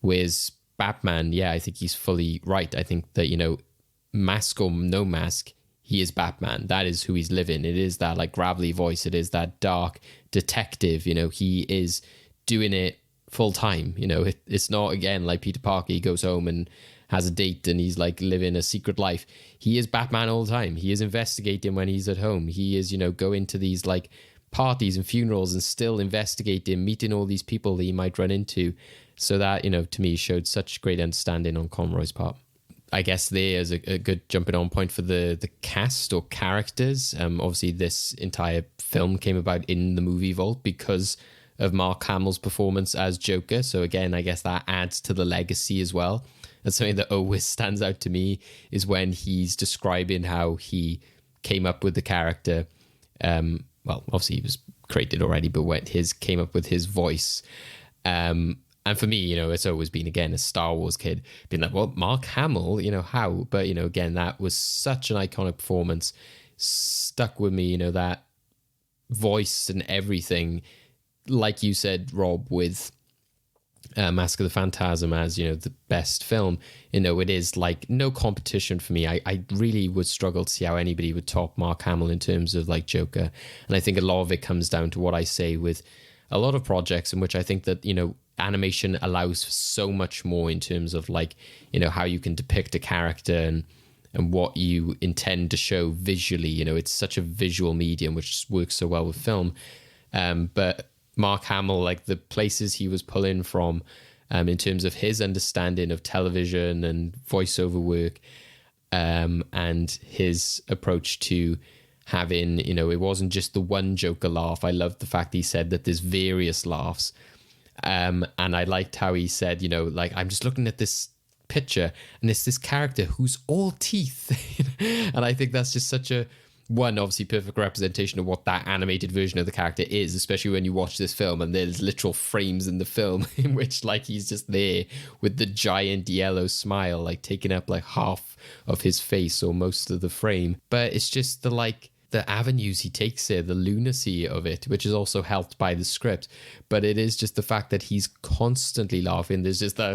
[SPEAKER 1] Whereas Batman, yeah, I think he's fully right. I think that, mask or no mask, he is Batman. That is who he's living. It is that like gravelly voice. It is that dark detective. He is doing it full time. It's not, again, like Peter Parker. He goes home and has a date and he's like living a secret life. He is Batman all the time. He is investigating when he's at home. He is, going to these like parties and funerals and still investigating, meeting all these people that he might run into. So that, to me, showed such great understanding on Conroy's part. I guess there's a good jumping on point for the cast or characters. Obviously, this entire film came about in the movie vault because of Mark Hamill's performance as Joker. So again, I guess that adds to the legacy as well. And something that always stands out to me is when he's describing how he came up with the character. Well, obviously he was created already, but when came up with his voice. And for me, it's always been, again, a Star Wars kid, being like, well, Mark Hamill, how? But, again, that was such an iconic performance. Stuck with me, that voice and everything. Like you said, Rob, with Mask of the Phantasm as, the best film, it is like no competition for me. I really would struggle to see how anybody would top Mark Hamill in terms of like Joker. And I think a lot of it comes down to what I say with a lot of projects in which I think that, animation allows for so much more in terms of like, how you can depict a character and what you intend to show visually. It's such a visual medium, which works so well with film. But Mark Hamill, like the places he was pulling from in terms of his understanding of television and voiceover work, and his approach to having, it wasn't just the one Joker laugh. I loved the fact he said that there's various laughs. And I liked how he said, like, I'm just looking at this picture and it's this character who's all teeth. And I think that's just such a, obviously perfect representation of what that animated version of the character is, especially when you watch this film and there's literal frames in the film in which like he's just there with the giant yellow smile, like taking up like half of his face or most of the frame. But it's just the avenues he takes here, the lunacy of it, which is also helped by the script. But it is just the fact that he's constantly laughing. There's just that,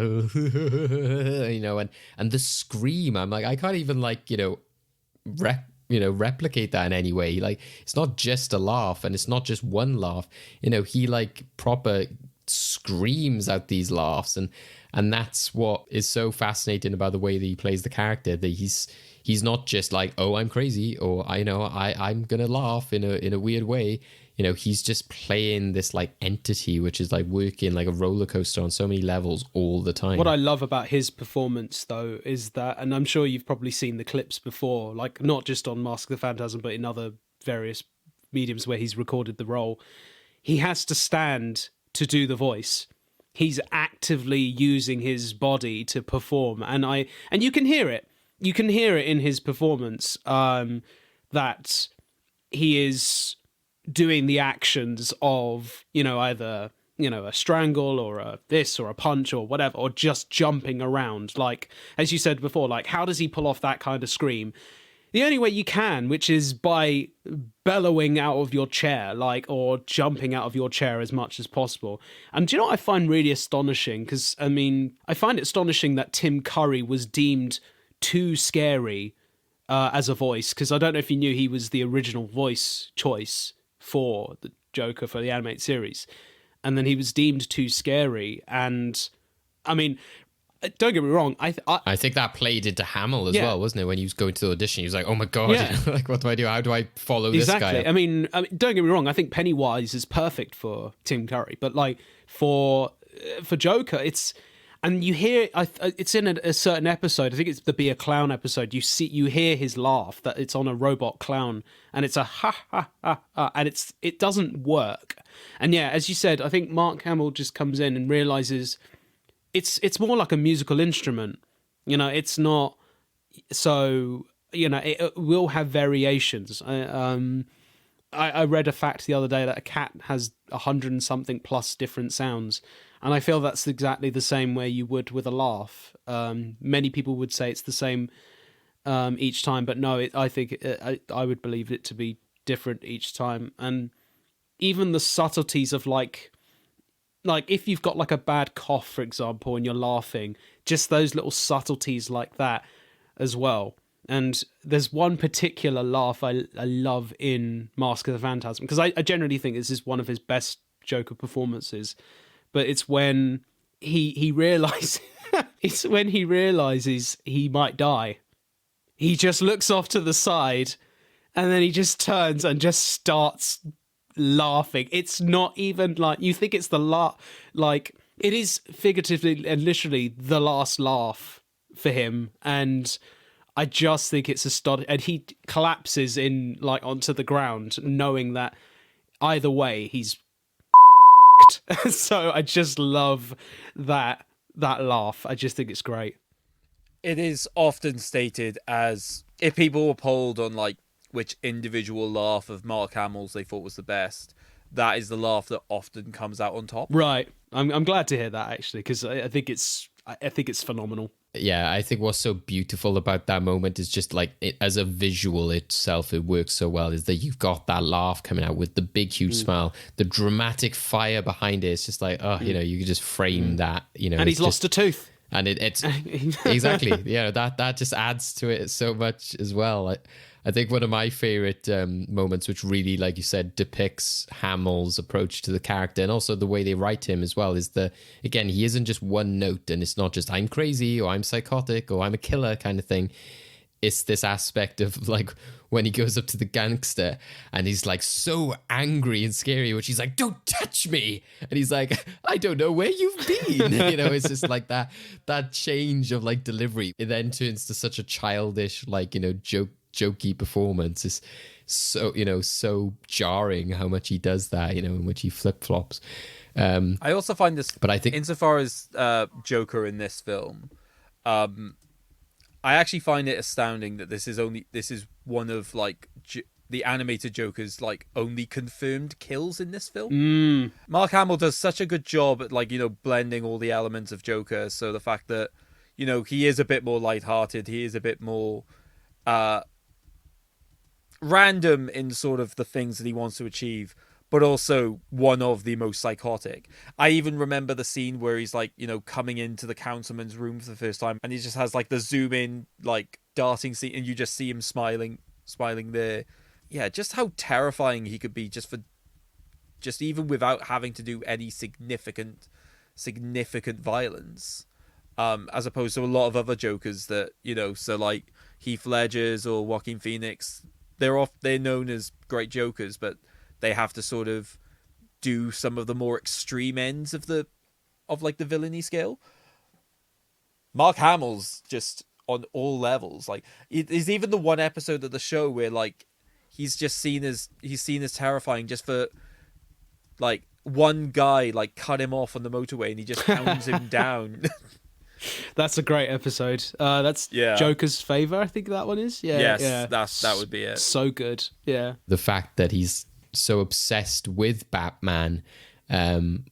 [SPEAKER 1] and the scream. I'm like, I can't even replicate that in any way. Like, it's not just a laugh, and it's not just one laugh. He like proper screams out these laughs, and that's what is so fascinating about the way that he plays the character. That he's not just like, oh, I'm crazy, or I'm gonna laugh in a weird way. He's just playing this like entity which is like working like a roller coaster on so many levels all the time.
[SPEAKER 3] What I love about his performance, though, is that, and I'm sure you've probably seen the clips before, like not just on Mask of the Phantasm, but in other various mediums where he's recorded the role, he has to stand to do the voice. He's actively using his body to perform, and you can hear it. You can hear it in his performance, that he is doing the actions of, either, a strangle or a this or a punch or whatever, or just jumping around. Like, as you said before, like, how does he pull off that kind of scream? The only way you can, which is by bellowing out of your chair, like, or jumping out of your chair as much as possible. And do you know what I find really astonishing? Because, I find it astonishing that Tim Curry was deemed too scary as a voice, because I don't know if you knew he was the original voice choice for the Joker for the animated series, and then he was deemed too scary. And don't get me wrong,
[SPEAKER 1] I think that played into Hamill as well, wasn't it? When he was going to the audition, he was like, oh my god, like, what do I do? How do I follow this guy up?
[SPEAKER 3] I mean, don't get me wrong, I think Pennywise is perfect for Tim Curry, but like for Joker, and you hear, it's in a certain episode, I think it's the Be a Clown episode, you hear his laugh, that it's on a robot clown, and it's a ha ha ha ha, and it doesn't work. And yeah, as you said, I think Mark Hamill just comes in and realizes it's more like a musical instrument. It's not, so, it will have variations. I read a fact the other day that a cat has 100 and something plus different sounds. And I feel that's exactly the same way you would with a laugh. Many people would say it's the same each time, but no, I think I would believe it to be different each time. And even the subtleties of like if you've got like a bad cough, for example, and you're laughing, just those little subtleties like that as well. And there's one particular laugh I love in Mask of the Phantasm, because I generally think this is one of his best Joker performances. But it's when he realizes he might die. He just looks off to the side, and then he just turns and just starts laughing. It's not even like you think it's the like it is figuratively and literally the last laugh for him, and I just think it's astonishing. And he collapses in like onto the ground, knowing that either way he's so I just love that laugh. I just think it's great.
[SPEAKER 2] It is often stated as, if people were polled on like which individual laugh of Mark Hamill's they thought was the best, that is the laugh that often comes out on top.
[SPEAKER 3] Right. I'm glad to hear that, actually, because I think it's phenomenal.
[SPEAKER 1] Yeah, I think what's so beautiful about that moment is just like as a visual itself, it works so well, is that you've got that laugh coming out with the big, huge smile, the dramatic fire behind it. It's just like, you can just frame that,
[SPEAKER 3] And he's lost a tooth.
[SPEAKER 1] And it's exactly, that just adds to it so much as well. I think one of my favorite moments, which really, like you said, depicts Hamill's approach to the character and also the way they write him as well, is again, he isn't just one note, and it's not just I'm crazy or I'm psychotic or I'm a killer kind of thing. It's this aspect of like when he goes up to the gangster and he's like so angry and scary, which he's like, don't touch me. And he's like, I don't know where you've been. It's just like that change of like delivery. It then turns to such a childish, like, jokey performance. Is so so jarring how much he does that, in which he flip-flops.
[SPEAKER 2] I also find this,
[SPEAKER 1] but I think
[SPEAKER 2] insofar as Joker in this film, I actually find it astounding that this is one of like the animated Joker's like only confirmed kills in this film. Mark Hamill does such a good job at like blending all the elements of Joker. So the fact that he is a bit more lighthearted, he is a bit more random in sort of the things that he wants to achieve, but also one of the most psychotic. I even remember the scene where he's like, coming into the councilman's room for the first time, and he just has like the zoom in, like darting scene, and you just see him smiling smiling there. Yeah, just how terrifying he could be just even without having to do any significant violence. As opposed to a lot of other Jokers that, so like Heath Ledger's or Joaquin Phoenix, they're known as great Jokers, but they have to sort of do some of the more extreme ends of the villainy scale. Mark Hamill's just on all levels. Like, there's even the one episode of the show where like he's seen as terrifying just for like one guy like cut him off on the motorway and he just hounds him down.
[SPEAKER 3] That's a great episode. That's Joker's Favor, I think that one is. Yeah,
[SPEAKER 2] yes,
[SPEAKER 3] yeah.
[SPEAKER 2] that would be it.
[SPEAKER 3] So good. Yeah.
[SPEAKER 1] The fact that he's so obsessed with Batman,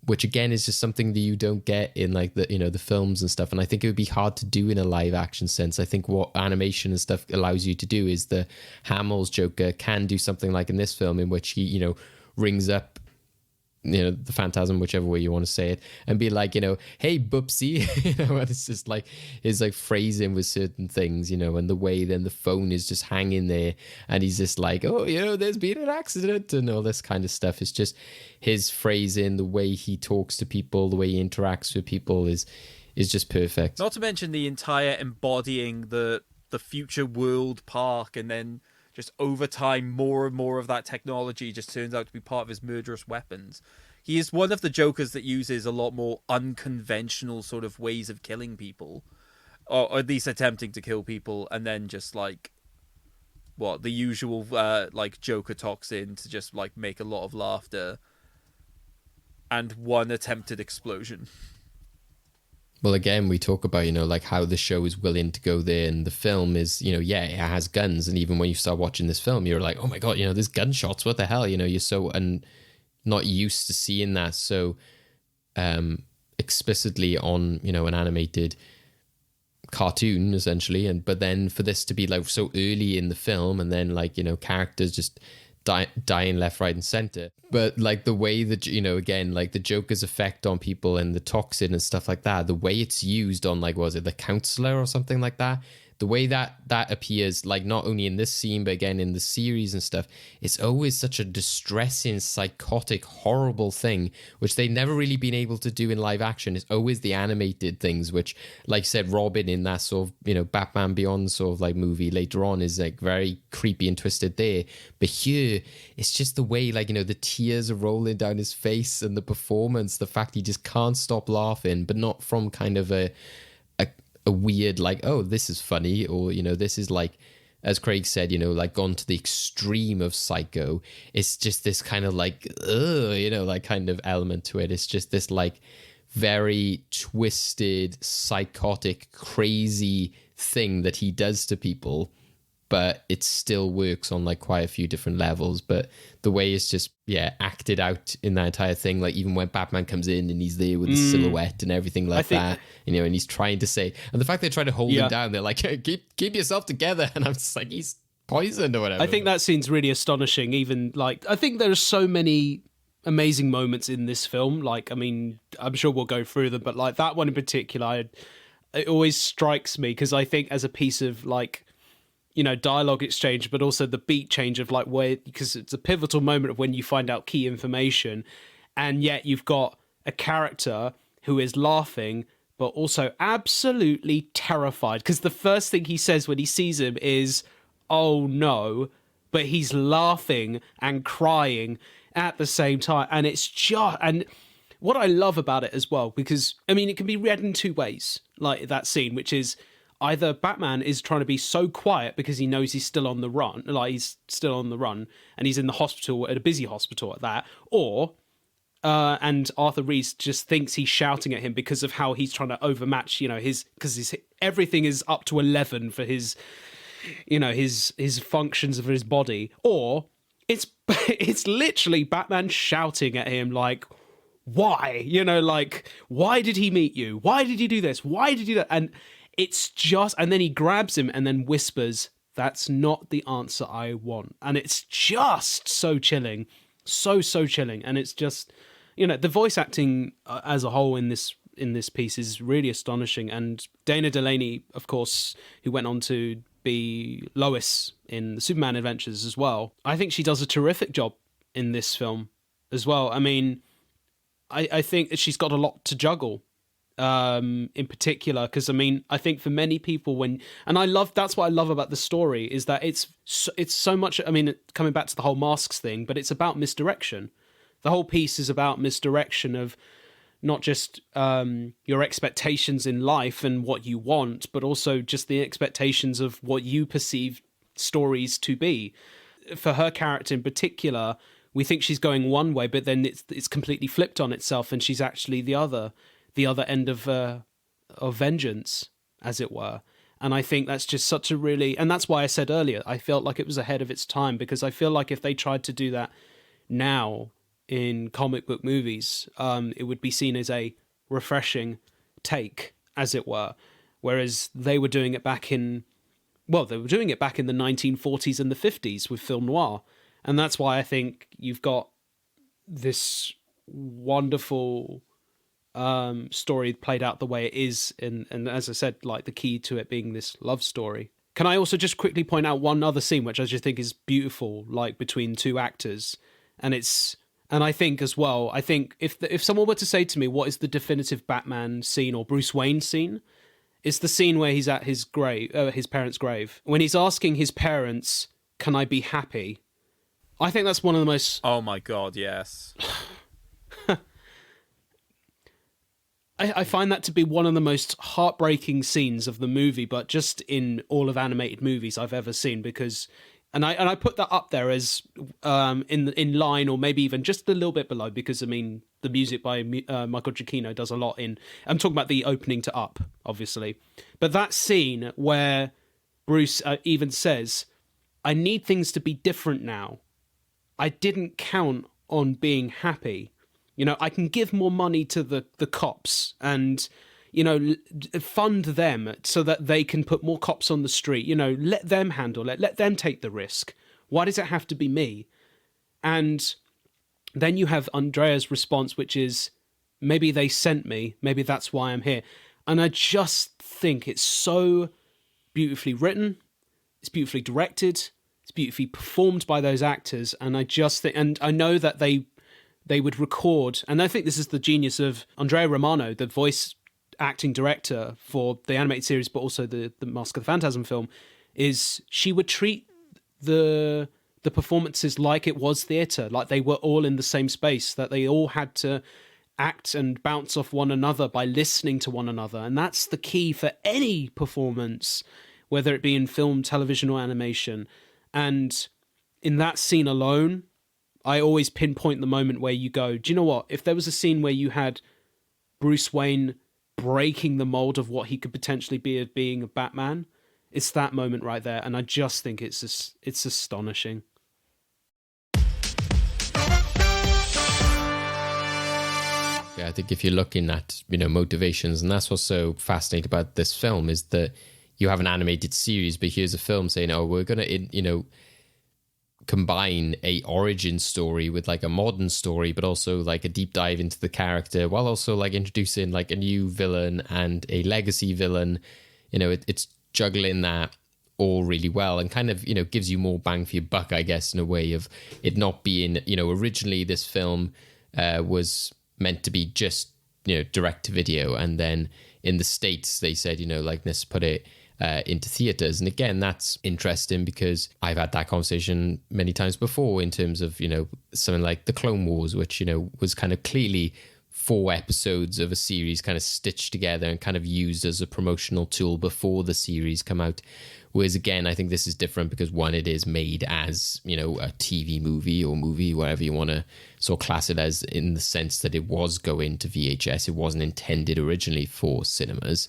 [SPEAKER 1] which again is just something that you don't get in like the films and stuff, and I think it would be hard to do in a live action sense. I think what animation and stuff allows you to do is the Hamill's Joker can do something like in this film, in which he rings up the Phantasm, whichever way you want to say it, and be like, hey, Boopsie, and it's just like his like phrasing with certain things, and the way then the phone is just hanging there, and he's just like, oh, there's been an accident and all this kind of stuff. It's just his phrasing, the way he talks to people, the way he interacts with people is just perfect.
[SPEAKER 2] Not to mention the entire embodying the future world park, and then just over time, more and more of that technology just turns out to be part of his murderous weapons. He is one of the Jokers that uses a lot more unconventional sort of ways of killing people, or at least attempting to kill people, and then just like the usual like Joker toxin to just like make a lot of laughter and one attempted explosion.
[SPEAKER 1] Well, again, we talk about, like how the show is willing to go there, and the film is, it has guns. And even when you start watching this film, you're like, oh my God, there's gunshots. What the hell? You're so not used to seeing that so explicitly on, an animated cartoon, essentially. But then for this to be like so early in the film, and then like, characters just dying left, right, and center. But like the way that, again, like the Joker's effect on people and the toxin and stuff like that, the way it's used on like, was it the counselor or something like that? The way that appears, like not only in this scene, but again in the series and stuff, it's always such a distressing, psychotic, horrible thing, which they've never really been able to do in live action. It's always the animated things, which, like I said, Robin in that sort of, Batman Beyond sort of like movie later on is like very creepy and twisted there. But here, it's just the way, like, the tears are rolling down his face, and the performance, the fact he just can't stop laughing, but not from kind of a weird like, oh, this is funny, or this is like, as Craig said, like gone to the extreme of Psycho. It's just this kind of like like kind of element to it. It's just this like very twisted, psychotic, crazy thing that he does to people, but it still works on like quite a few different levels. But the way it's just acted out in that entire thing, like even when Batman comes in and he's there with the silhouette and everything like that, and he's trying to say, and the fact they're trying to hold him down, they're like, hey, keep yourself together, and I'm just like, he's poisoned or whatever.
[SPEAKER 3] I think that scene's really astonishing. Even like, I think there are so many amazing moments in this film. Like, I mean, I'm sure we'll go through them, but like that one in particular, it always strikes me because I think as a piece of like, dialogue exchange, but also the beat change of like where, because it's a pivotal moment of when you find out key information, and yet you've got a character who is laughing, but also absolutely terrified. Because the first thing he says when he sees him is, oh no, but he's laughing and crying at the same time. And it's just, and what I love about it as well, because, I mean, it can be read in two ways, like that scene, which is, either Batman is trying to be so quiet because he knows he's still on the run, and he's in the hospital, at a busy hospital at that, or and Arthur Reese just thinks he's shouting at him because of how he's trying to overmatch, because everything is up to 11 for his, his functions of his body, or it's literally Batman shouting at him like, why? Like, why did he meet you? Why did he do this? Why did he do that? And it's just, and then he grabs him and then whispers, that's not the answer I want. And it's just so chilling, so chilling. And it's just, the voice acting as a whole in this piece is really astonishing. And Dana Delaney, of course, who went on to be Lois in the Superman Adventures as well. I think she does a terrific job in this film as well. I mean, I think that she's got a lot to juggle, in particular, because I mean, I think for many people that's what I love about the story, is that it's so much, I mean, coming back to the whole masks thing, but it's about misdirection. The whole piece is about misdirection of not just your expectations in life and what you want, but also just the expectations of what you perceive stories to be. For her character in particular, we think she's going one way, but then it's completely flipped on itself, and she's actually the other end of vengeance, as it were. And I think that's just such a really, and that's why I said earlier, I felt like it was ahead of its time, because I feel like if they tried to do that now in comic book movies, it would be seen as a refreshing take, as it were. Whereas they were doing it back in the 1940s and the 50s with film noir. And that's why I think you've got this wonderful story played out the way it is. And as I said, like the key to it being this love story. Can I also just quickly point out one other scene, which I just think is beautiful, like between two actors. And I think as well, I think if someone were to say to me, what is the definitive Batman scene or Bruce Wayne scene? It's the scene where he's at his grave, his parents' grave. When he's asking his parents, can I be happy? I think that's one of the most...
[SPEAKER 2] Oh my God, yes.
[SPEAKER 3] I find that to be one of the most heartbreaking scenes of the movie, but just in all of animated movies I've ever seen, because... And I put that up there as in line, or maybe even just a little bit below, because I mean the music by Michael Giacchino does a lot in. I'm talking about the opening to Up, obviously, but that scene where Bruce even says, "I need things to be different now. I didn't count on being happy. You know, I can give more money to the cops and." Fund them so that they can put more cops on the street. Let them handle it. Let them take the risk. Why does it have to be me? And then you have Andrea's response, which is, maybe they sent me. Maybe that's why I'm here. And I just think it's so beautifully written. It's beautifully directed. It's beautifully performed by those actors. And I just think, and I know that they would record, and I think this is the genius of Andrea Romano, the voice acting director for the animated series, but also the Mask of the Phantasm film, is she would treat the performances like it was theatre, like they were all in the same space, that they all had to act and bounce off one another by listening to one another. And that's the key for any performance, whether it be in film, television, or animation. And in that scene alone, I always pinpoint the moment where you go, do you know what? If there was a scene where you had Bruce Wayne breaking the mold of what he could potentially be as being a Batman, it's that moment right there. And I just think it's astonishing.
[SPEAKER 1] Yeah, I think if you're looking at, motivations, and that's what's so fascinating about this film, is that you have an animated series, but here's a film saying, oh, we're going to, combine a origin story with like a modern story, but also like a deep dive into the character, while also like introducing like a new villain and a legacy villain. It's juggling that all really well, and kind of gives you more bang for your buck, I guess, in a way of it not being originally this film was meant to be just direct to video, and then in the States they said let's put it into theaters. And again, that's interesting because I've had that conversation many times before in terms of something like the Clone Wars, which was kind of clearly 4 episodes of a series kind of stitched together and kind of used as a promotional tool before the series come out. Whereas again, I think this is different because one, it is made as a TV movie or movie, whatever you want to sort of class it as, in the sense that it was going to VHS. It wasn't intended originally for cinemas.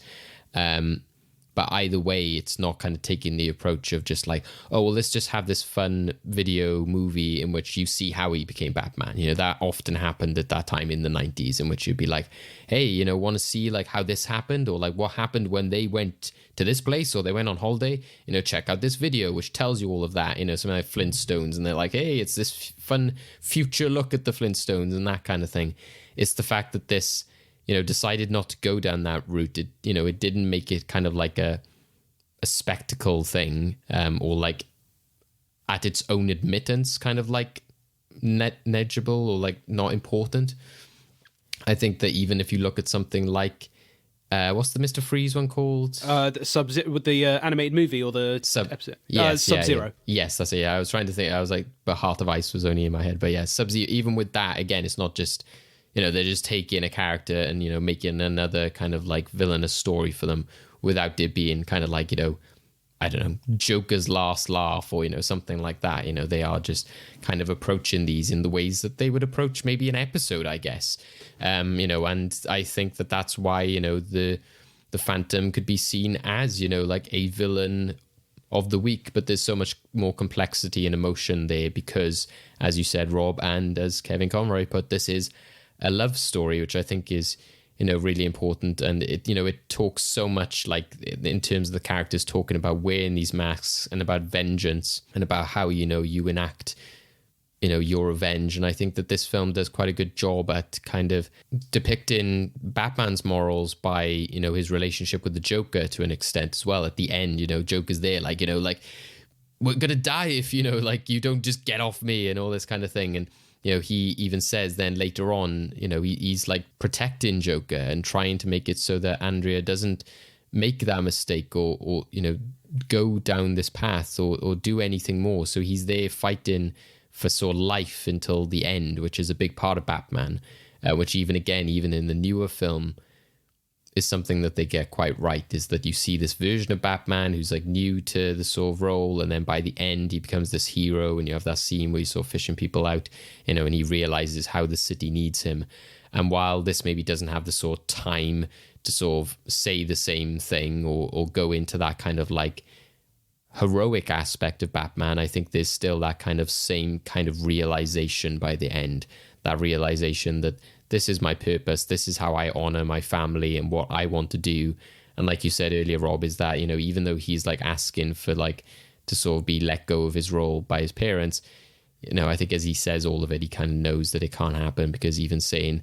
[SPEAKER 1] But either way, it's not kind of taking the approach of just like, oh, well, let's just have this fun video movie in which you see how he became Batman. That often happened at that time in the 90s, in which you'd be like, hey, want to see like how this happened, or like what happened when they went to this place or they went on holiday, check out this video, which tells you all of that, something like Flintstones. And they're like, hey, it's this fun future look at the Flintstones and that kind of thing. It's the fact that this, decided not to go down that route. It didn't make it kind of like a a spectacle thing, or like at its own admittance, kind of like negligible or like not important. I think that even if you look at something like what's the Mr. Freeze one called?
[SPEAKER 3] The Sub-Zero, with the animated movie or the episode? Sub-Zero.
[SPEAKER 1] Yes, that's it. Yeah, I was trying to think. I was like, but Heart of Ice was only in my head. But yeah, Sub-Zero. Even with that, again, it's not just, you know, they're just taking a character and, you know, making another kind of like villainous story for them without it being kind of like, you know, I don't know, Joker's last laugh or, you know, something like that. You know, they are just kind of approaching these in the ways that they would approach maybe an episode, I guess. You know, and I think that that's why, you know, the Phantom could be seen as, you know, like a villain of the week, but there's so much more complexity and emotion there because, as you said, Rob, and as Kevin Conroy put, this is a love story, which I think is, you know, really important. And it, you know, it talks so much, like in terms of the characters talking about wearing these masks and about vengeance and about how, you know, you enact, you know, your revenge. And I think that this film does quite a good job at kind of depicting Batman's morals by, you know, his relationship with the Joker to an extent as well. At the end, you know, Joker's there like, you know, like, we're gonna die if, you know, like, you don't just get off me and all this kind of thing. And you know, he even says then later on, you know, he's like protecting Joker and trying to make it so that Andrea doesn't make that mistake or you know, go down this path or do anything more. So he's there fighting for sort of life until the end, which is a big part of Batman, which even in the newer film is something that they get quite right, is that you see this version of Batman who's like new to the sort of role, and then by the end he becomes this hero, and you have that scene where he's sort of fishing people out, you know, and he realizes how the city needs him. And while this maybe doesn't have the sort of time to sort of say the same thing or go into that kind of like heroic aspect of Batman, I think there's still that kind of same kind of realization by the end, that realization that this is my purpose, this is how I honor my family and what I want to do. And like you said earlier, Rob, is that, you know, even though he's like asking for like to sort of be let go of his role by his parents, you know, I think as he says all of it, he kind of knows that it can't happen, because even saying,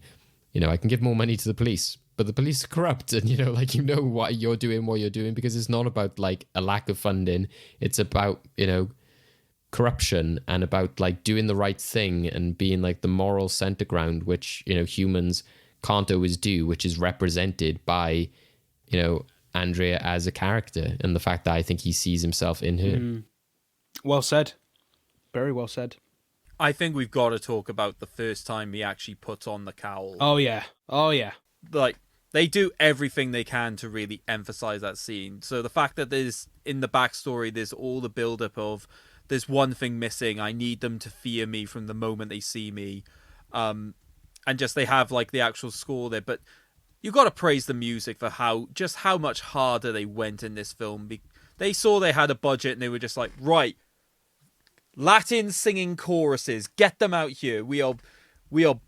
[SPEAKER 1] you know, I can give more money to the police, but the police are corrupt, and, you know, like, you know why you're doing what you're doing, because it's not about like a lack of funding, it's about, you know, corruption and about like doing the right thing and being like the moral center ground, which, you know, humans can't always do, which is represented by, you know, Andrea as a character and the fact that I think he sees himself in her.
[SPEAKER 3] Well said. Very well said.
[SPEAKER 2] I think we've got to talk about the first time he actually puts on the cowl.
[SPEAKER 3] Oh yeah.
[SPEAKER 2] Like, they do everything they can to really emphasize that scene. So the fact that there's, in the backstory, there's all the build-up of, there's one thing missing, I need them to fear me from the moment they see me. And just, they have like the actual score there. But you've got to praise the music for how much harder they went in this film. They saw they had a budget and they were just like, right, Latin singing choruses, get them out here. We are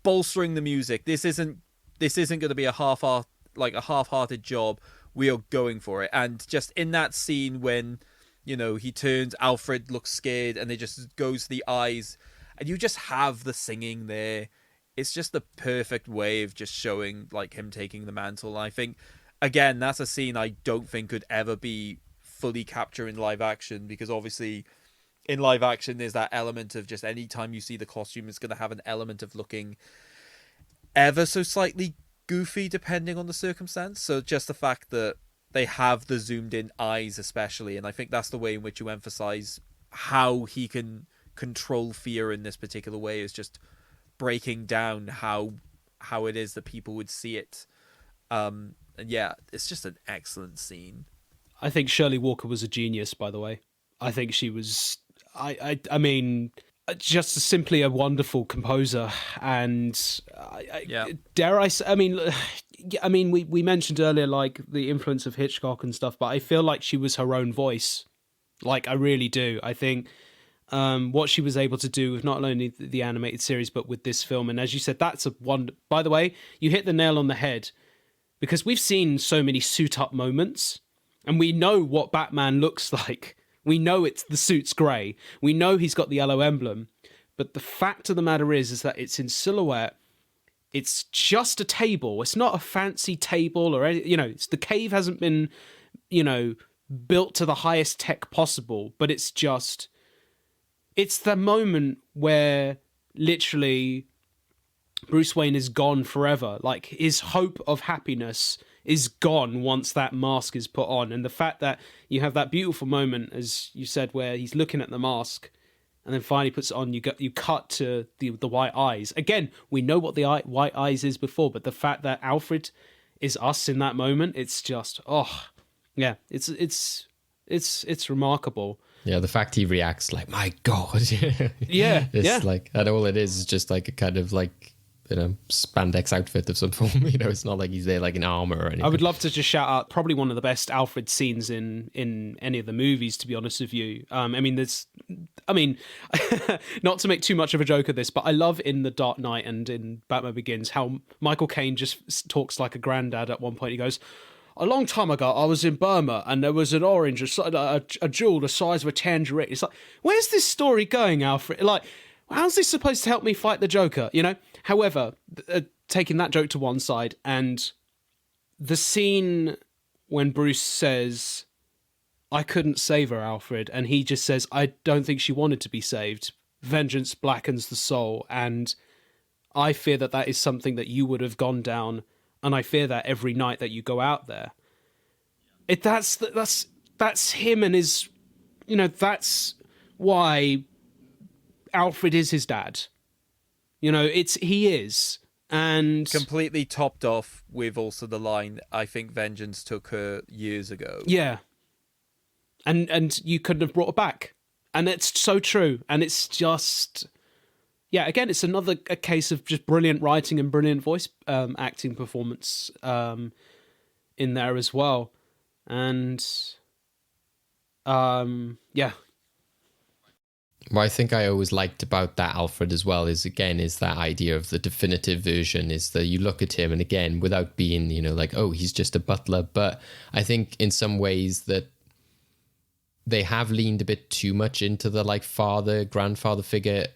[SPEAKER 2] bolstering the music. This isn't going to be a half-hearted job. We are going for it. And just in that scene when, you know, he turns, Alfred looks scared, and it just goes to the eyes, and you just have the singing there. It's just the perfect way of just showing like him taking the mantle. And I think, again, that's a scene I don't think could ever be fully captured in live action, because obviously in live action there's that element of just any time you see the costume, it's going to have an element of looking ever so slightly goofy depending on the circumstance. So just the fact that they have the zoomed in eyes especially, and I think that's the way in which you emphasize how he can control fear in this particular way, is just breaking down how it is that people would see it. And yeah, it's just an excellent scene.
[SPEAKER 3] I think Shirley Walker was a genius, by the way. I think she was, I mean, just simply a wonderful composer. And dare I say, I mean, we mentioned earlier, like, the influence of Hitchcock and stuff, but I feel like she was her own voice. Like, I really do. I think what she was able to do with not only the animated series, but with this film. And as you said, that's a wonder. By the way, you hit the nail on the head, because we've seen so many suit-up moments, and we know what Batman looks like. We know it's the suit's grey. We know he's got the yellow emblem. But the fact of the matter is that it's in silhouette. It's just a table. It's not a fancy table or any, you know, the cave hasn't been, you know, built to the highest tech possible, but it's the moment where literally Bruce Wayne is gone forever. Like, his hope of happiness is gone once that mask is put on. And the fact that you have that beautiful moment, as you said, where he's looking at the mask and then finally puts it on, you cut to the white eyes. Again, we know what the white eyes is before, but the fact that Alfred is us in that moment, it's just, it's remarkable.
[SPEAKER 1] Yeah, the fact he reacts like, my God.
[SPEAKER 3] Yeah,
[SPEAKER 1] it's
[SPEAKER 3] yeah.
[SPEAKER 1] like, and all it is just like a kind of like, spandex outfit of some form. It's not like he's there like in armor or anything.
[SPEAKER 3] I would love to just shout out probably one of the best Alfred scenes in any of the movies, to be honest with you. Not to make too much of a joke of this, but I love in The Dark Knight and in Batman Begins how Michael Caine just talks like a granddad at one point. He goes, a long time ago, I was in Burma and there was an orange, a jewel the size of a tangerine. It's like, where's this story going, Alfred? Like, how's this supposed to help me fight the Joker? However, taking that joke to one side, and the scene when Bruce says, I couldn't save her, Alfred, and he just says, I don't think she wanted to be saved. Vengeance blackens the soul, and I fear that is something that you would have gone down, and I fear that every night that you go out there. That's him and his, that's why Alfred is his dad. He is. And
[SPEAKER 2] completely topped off with also the line, I think vengeance took her years ago.
[SPEAKER 3] Yeah. And you couldn't have brought her back. And it's so true. And it's just, again, it's another case of just brilliant writing and brilliant voice acting performance in there as well. And
[SPEAKER 1] What I think I always liked about that Alfred as well is that idea of the definitive version, is that you look at him and again, without being, like, oh, he's just a butler. But I think in some ways that they have leaned a bit too much into the like grandfather figure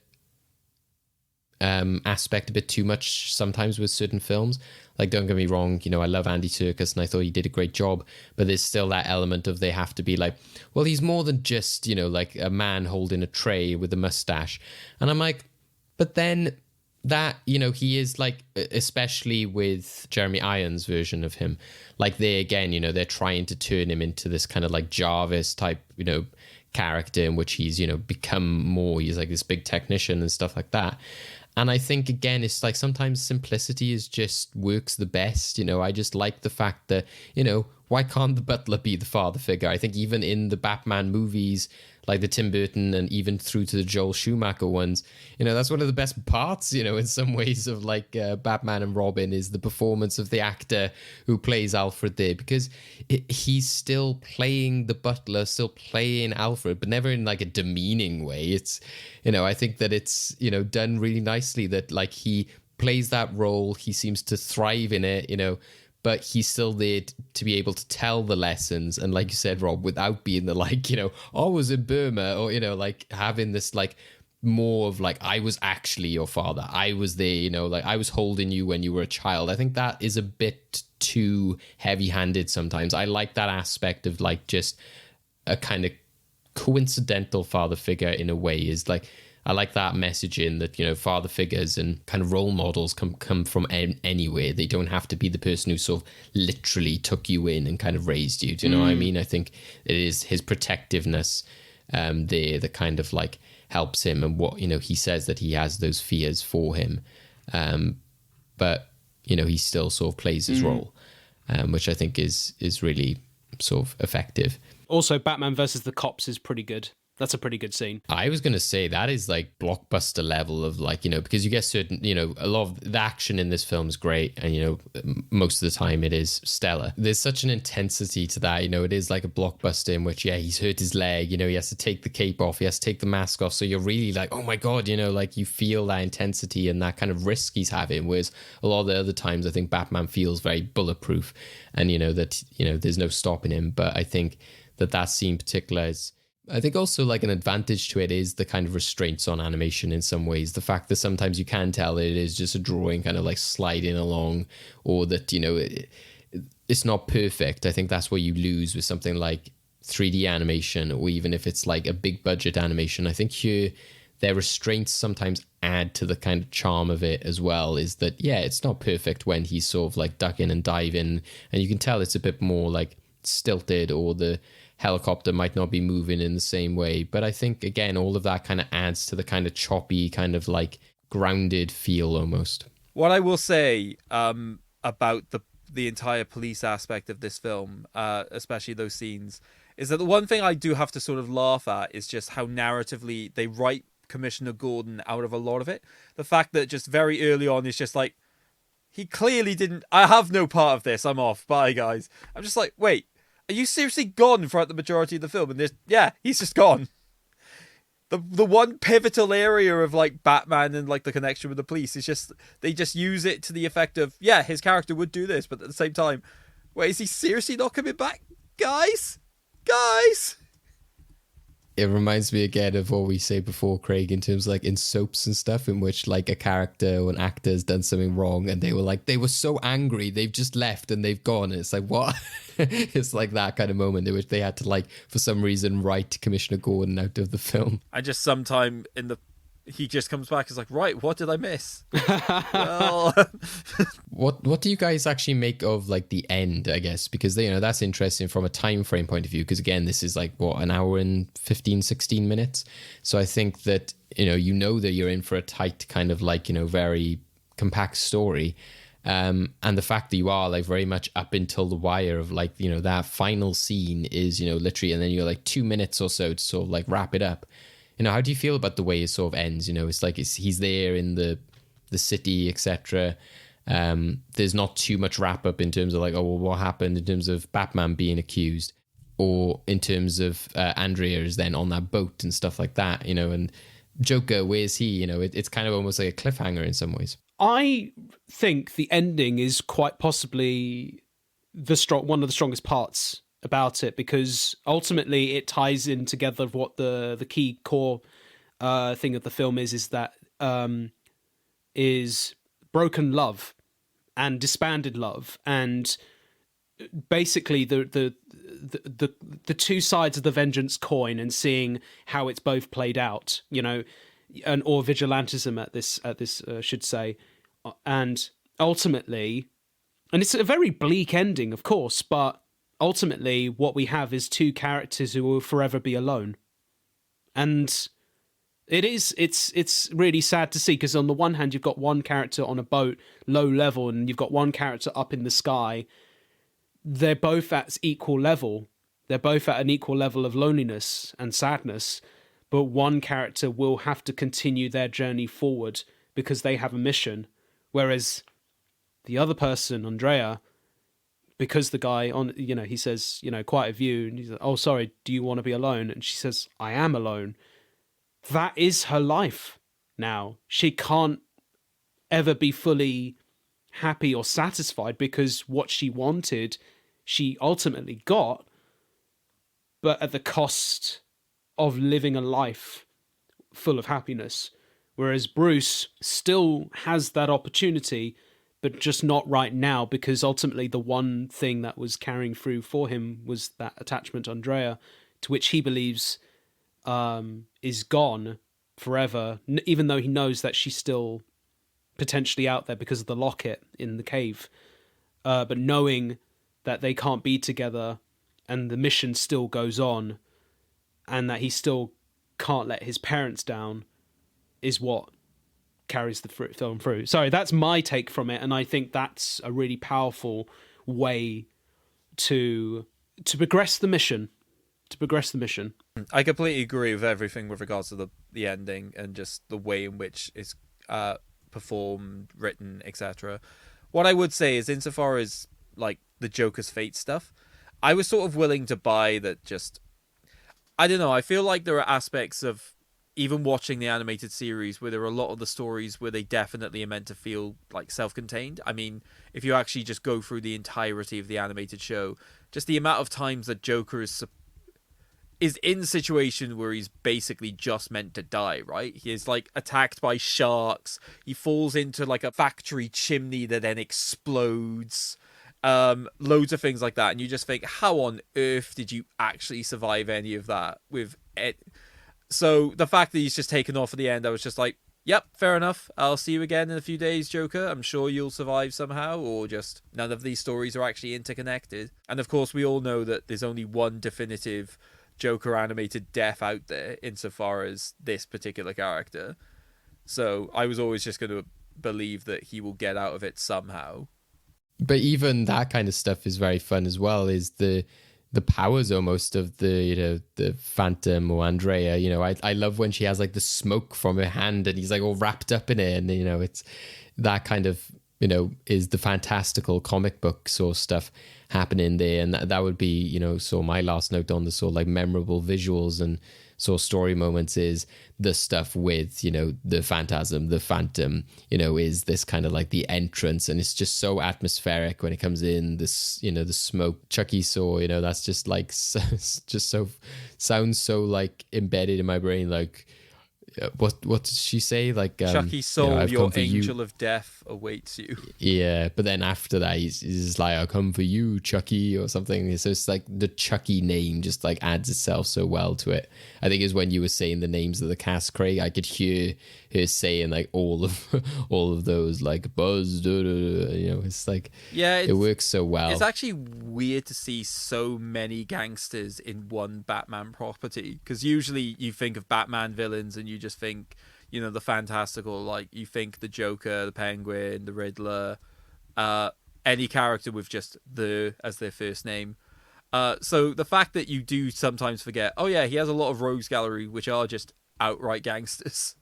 [SPEAKER 1] aspect a bit too much sometimes with certain films. Like, don't get me wrong, I love Andy Serkis and I thought he did a great job, but there's still that element of they have to be like, well, he's more than just, like a man holding a tray with a mustache. And I'm like, but then that, he is like, especially with Jeremy Irons' version of him, like they again, they're trying to turn him into this kind of like Jarvis type, character in which he's, become more, he's like this big technician and stuff like that. And I think, again, it's like sometimes simplicity works the best. I just like the fact that, why can't the butler be the father figure? I think even in the Batman movies, like the Tim Burton and even through to the Joel Schumacher ones, that's one of the best parts, in some ways of like Batman and Robin, is the performance of the actor who plays Alfred there, because he's still playing the butler, still playing Alfred, but never in like a demeaning way. It's, I think that it's, done really nicely, that like he plays that role, he seems to thrive in it, but he's still there to be able to tell the lessons. And like you said, Rob, without being the like, I was in Burma, or, like having this like more of like, I was actually your father. I was there, like I was holding you when you were a child. I think that is a bit too heavy handed sometimes. I like that aspect of like just a kind of coincidental father figure in a way, is like, I like that messaging that, father figures and kind of role models come from anywhere. They don't have to be the person who sort of literally took you in and kind of raised you. Do you know what I mean? I think it is his protectiveness there that kind of like helps him, and what, he says that he has those fears for him. But, he still sort of plays his role, which I think is really sort of effective.
[SPEAKER 3] Also, Batman versus the Cops is pretty good. That's a pretty good scene.
[SPEAKER 1] I was going to say that is like blockbuster level of like, because you get certain, a lot of the action in this film is great. And, most of the time it is stellar. There's such an intensity to that, it is like a blockbuster in which, he's hurt his leg, he has to take the cape off, he has to take the mask off. So you're really like, oh my God, like you feel that intensity and that kind of risk he's having. Whereas a lot of the other times I think Batman feels very bulletproof and, that, there's no stopping him. But I think that scene in particular is, I think also like an advantage to it is the kind of restraints on animation in some ways. The fact that sometimes you can tell it is just a drawing kind of like sliding along, or that, it's not perfect. I think that's where you lose with something like 3D animation, or even if it's like a big budget animation. I think here their restraints sometimes add to the kind of charm of it as well, is that, yeah, it's not perfect when he's sort of like ducking and diving, and you can tell it's a bit more like stilted, or the helicopter might not be moving in the same way. But I think, again, all of that kind of adds to the kind of choppy, kind of like grounded feel almost.
[SPEAKER 2] What I will say about the entire police aspect of this film, especially those scenes, is that the one thing I do have to sort of laugh at is just how narratively they write Commissioner Gordon out of a lot of it. The fact that just very early on is just like, he clearly didn't, I have no part of this, I'm off, bye guys. I'm just like, wait, are you seriously gone throughout the majority of the film? And yeah, he's just gone. The one pivotal area of like Batman and like the connection with the police is just, they just use it to the effect of, yeah, his character would do this, but at the same time, wait, is he seriously not coming back? Guys?
[SPEAKER 1] It reminds me again of what we say before, Craig, in terms of like in soaps and stuff, in which like a character or an actor has done something wrong and they were so angry, they've just left and they've gone. And it's like, what? It's like that kind of moment in which they had to, like, for some reason, write Commissioner Gordon out of the film.
[SPEAKER 2] And just sometime he just comes back and is like, right, what did I miss? Well...
[SPEAKER 1] What do you guys actually make of like the end, I guess? Because, you know, that's interesting from a time frame point of view, because again, this is like an hour and 15, 16 minutes. So I think that, you know that you're in for a tight kind of like, very compact story. And the fact that you are like very much up until the wire of like, that final scene is, literally, and then you're like 2 minutes or so to sort of like wrap it up. How do you feel about the way it sort of ends? It's like he's there in the city, etc. There's not too much wrap up in terms of like, oh, well, what happened in terms of Batman being accused, or in terms of Andrea is then on that boat and stuff like that, and Joker, where's he? It's kind of almost like a cliffhanger in some ways.
[SPEAKER 3] I think the ending is quite possibly one of the strongest parts about it, because ultimately it ties in together what the key core thing of the film is that is broken love and disbanded love, and basically the two sides of the vengeance coin, and seeing how it's both played out, or vigilantism at this should say, and ultimately, and it's a very bleak ending, of course, but ultimately what we have is two characters who will forever be alone. And it's really sad to see, because on the one hand you've got one character on a boat, low level, and you've got one character up in the sky. They're both at equal level. They're both at an equal level of loneliness and sadness, but one character will have to continue their journey forward because they have a mission, whereas the other person, Andrea, because the guy he says, quite a view, and he's like, oh, sorry, do you want to be alone? And she says, I am alone. That is her life now. She can't ever be fully happy or satisfied, because what she wanted, she ultimately got, but at the cost of living a life full of happiness. Whereas Bruce still has that opportunity, but just not right now, because ultimately the one thing that was carrying through for him was that attachment to Andrea, to which he believes is gone forever, even though he knows that she's still potentially out there because of the locket in the cave. But knowing that they can't be together and the mission still goes on, and that he still can't let his parents down, is what carries the film through. Sorry, that's my take from it, and I think that's a really powerful way to progress the mission.
[SPEAKER 2] I completely agree with everything with regards to the ending and just the way in which it's performed, written, etc. What I would say is, insofar as like the Joker's fate stuff, I was sort of willing to buy that. Just, I don't know, I feel like there are aspects of even watching the animated series where there are a lot of the stories where they definitely are meant to feel like self-contained. I mean, if you actually just go through the entirety of the animated show, just the amount of times that Joker is in a situation where he's basically just meant to die, right? He is like attacked by sharks. He falls into like a factory chimney that then explodes. loads of things like that, and you just think, how on earth did you actually survive any of that with it? So the fact that he's just taken off at the end, I was just like, yep, fair enough. I'll see you again in a few days, Joker. I'm sure you'll survive somehow, or just none of these stories are actually interconnected. And of course, we all know that there's only one definitive Joker animated death out there insofar as this particular character. So I was always just going to believe that he will get out of it somehow.
[SPEAKER 1] But even that kind of stuff is very fun as well, is the powers almost of the Phantom or Andrea. I love when she has like the smoke from her hand and he's like all wrapped up in it, and it's that kind of is the fantastical comic book sort of stuff happening there. And that would be so my last note on the sort of like memorable visuals and sort of story moments is the stuff with the Phantasm, the Phantom, is this kind of like the entrance, and it's just so atmospheric when it comes in. This the smoke Chucky saw, that's just like just so sounds so like embedded in my brain. Like what did she say? Like
[SPEAKER 2] Chucky saw your angel
[SPEAKER 1] you.
[SPEAKER 2] of death awaits you.
[SPEAKER 1] Yeah, but then after that he's like, I'll come for you, Chucky, or something. So it's like the Chucky name just like adds itself so well to it. I think is when you were saying the names of the cast, Craig, I could hear her saying like all of those, like Buzz, it's like, yeah, it works so well.
[SPEAKER 2] It's actually weird to see so many gangsters in one Batman property, because usually you think of Batman villains and you just think the fantastical, like you think the Joker, the Penguin, the Riddler, any character with just the as their first name. So the fact that you do sometimes forget, oh yeah, he has a lot of rogues gallery which are just outright gangsters.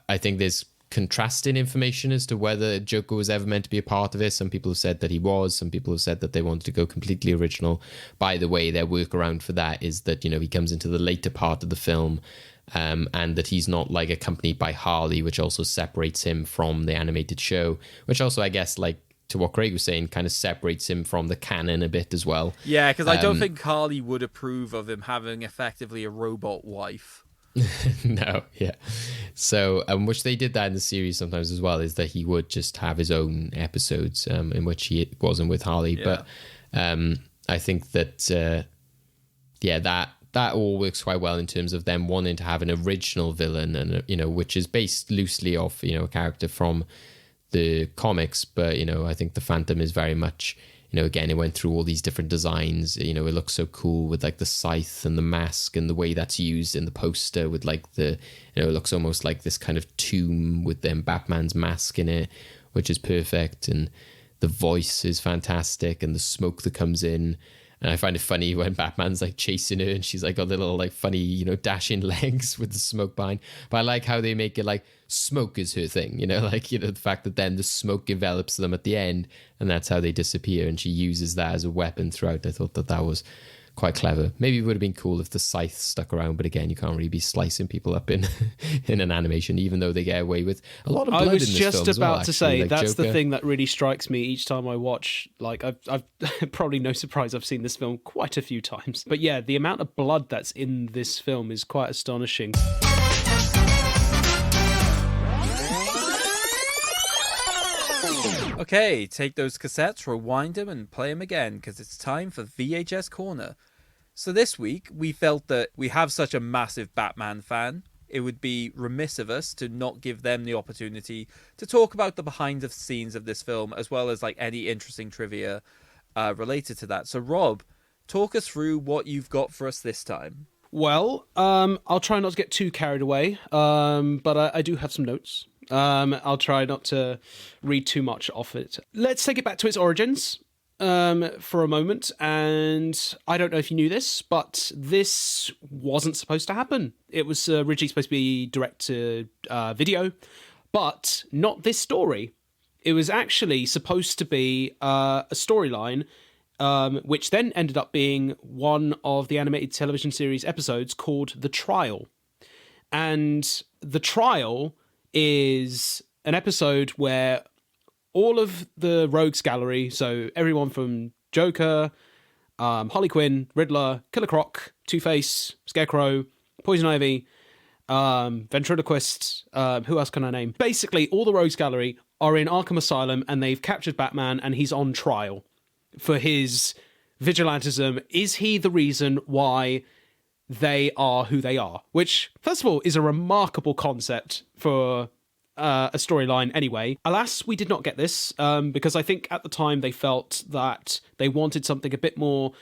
[SPEAKER 1] I think there's contrasting information as to whether Joker was ever meant to be a part of it. Some people have said that he was. Some people have said that they wanted to go completely original. By the way, their workaround for that is that he comes into the later part of the film, and that he's not like accompanied by Harley, which also separates him from the animated show, which also I guess like to what Craig was saying kind of separates him from the canon a bit as well.
[SPEAKER 2] Yeah, because I don't think Harley would approve of him having effectively a robot wife.
[SPEAKER 1] No, yeah. So, which they did that in the series sometimes as well, is that he would just have his own episodes in which he wasn't with Harley. Yeah. But I think that, that all works quite well in terms of them wanting to have an original villain, and which is based loosely off a character from the comics. But I think the Phantom is very much. Again, it went through all these different designs. It looks so cool with like the scythe and the mask and the way that's used in the poster with like the, it looks almost like this kind of tomb with then Batman's mask in it, which is perfect. And the voice is fantastic, and the smoke that comes in. And I find it funny when Batman's like chasing her and she's like got little like funny, dashing legs with the smoke behind. But I like how they make it like smoke is her thing, the fact that then the smoke envelops them at the end and that's how they disappear. And she uses that as a weapon throughout. I thought that was quite clever. Maybe it would have been cool if the scythe stuck around, but again, you can't really be slicing people up in in an animation, even though they get away with a lot of blood in this film. I was just about
[SPEAKER 3] to say, that's Joker. The thing that really strikes me each time I watch. Like, I've probably no surprise I've seen this film quite a few times. But yeah, the amount of blood that's in this film is quite astonishing.
[SPEAKER 2] Okay, take those cassettes, rewind them, and play them again, because it's time for VHS Corner. So this week, we felt that we have such a massive Batman fan, it would be remiss of us to not give them the opportunity to talk about the behind the scenes of this film, as well as like any interesting trivia related to that. So Rob, talk us through what you've got for us this time.
[SPEAKER 3] Well, I'll try not to get too carried away, but I do have some notes. I'll try not to read too much off it. Let's take it back to its origins for a moment. And I don't know if you knew this, but this wasn't supposed to happen. It was originally supposed to be direct to video, but not this story. It was actually supposed to be a storyline, which then ended up being one of the animated television series episodes called The Trial. And The Trial is an episode where all of the Rogues Gallery, so everyone from Joker, Harley Quinn, Riddler, Killer Croc, Two-Face, Scarecrow, Poison Ivy, Ventriloquist, who else can I name? Basically, all the Rogues Gallery are in Arkham Asylum and they've captured Batman and he's on trial. for his vigilantism. Is he the reason why they are who they are? Which, first of all, is a remarkable concept for a storyline anyway. Alas, we did not get this, because I think at the time they felt that they wanted something a bit more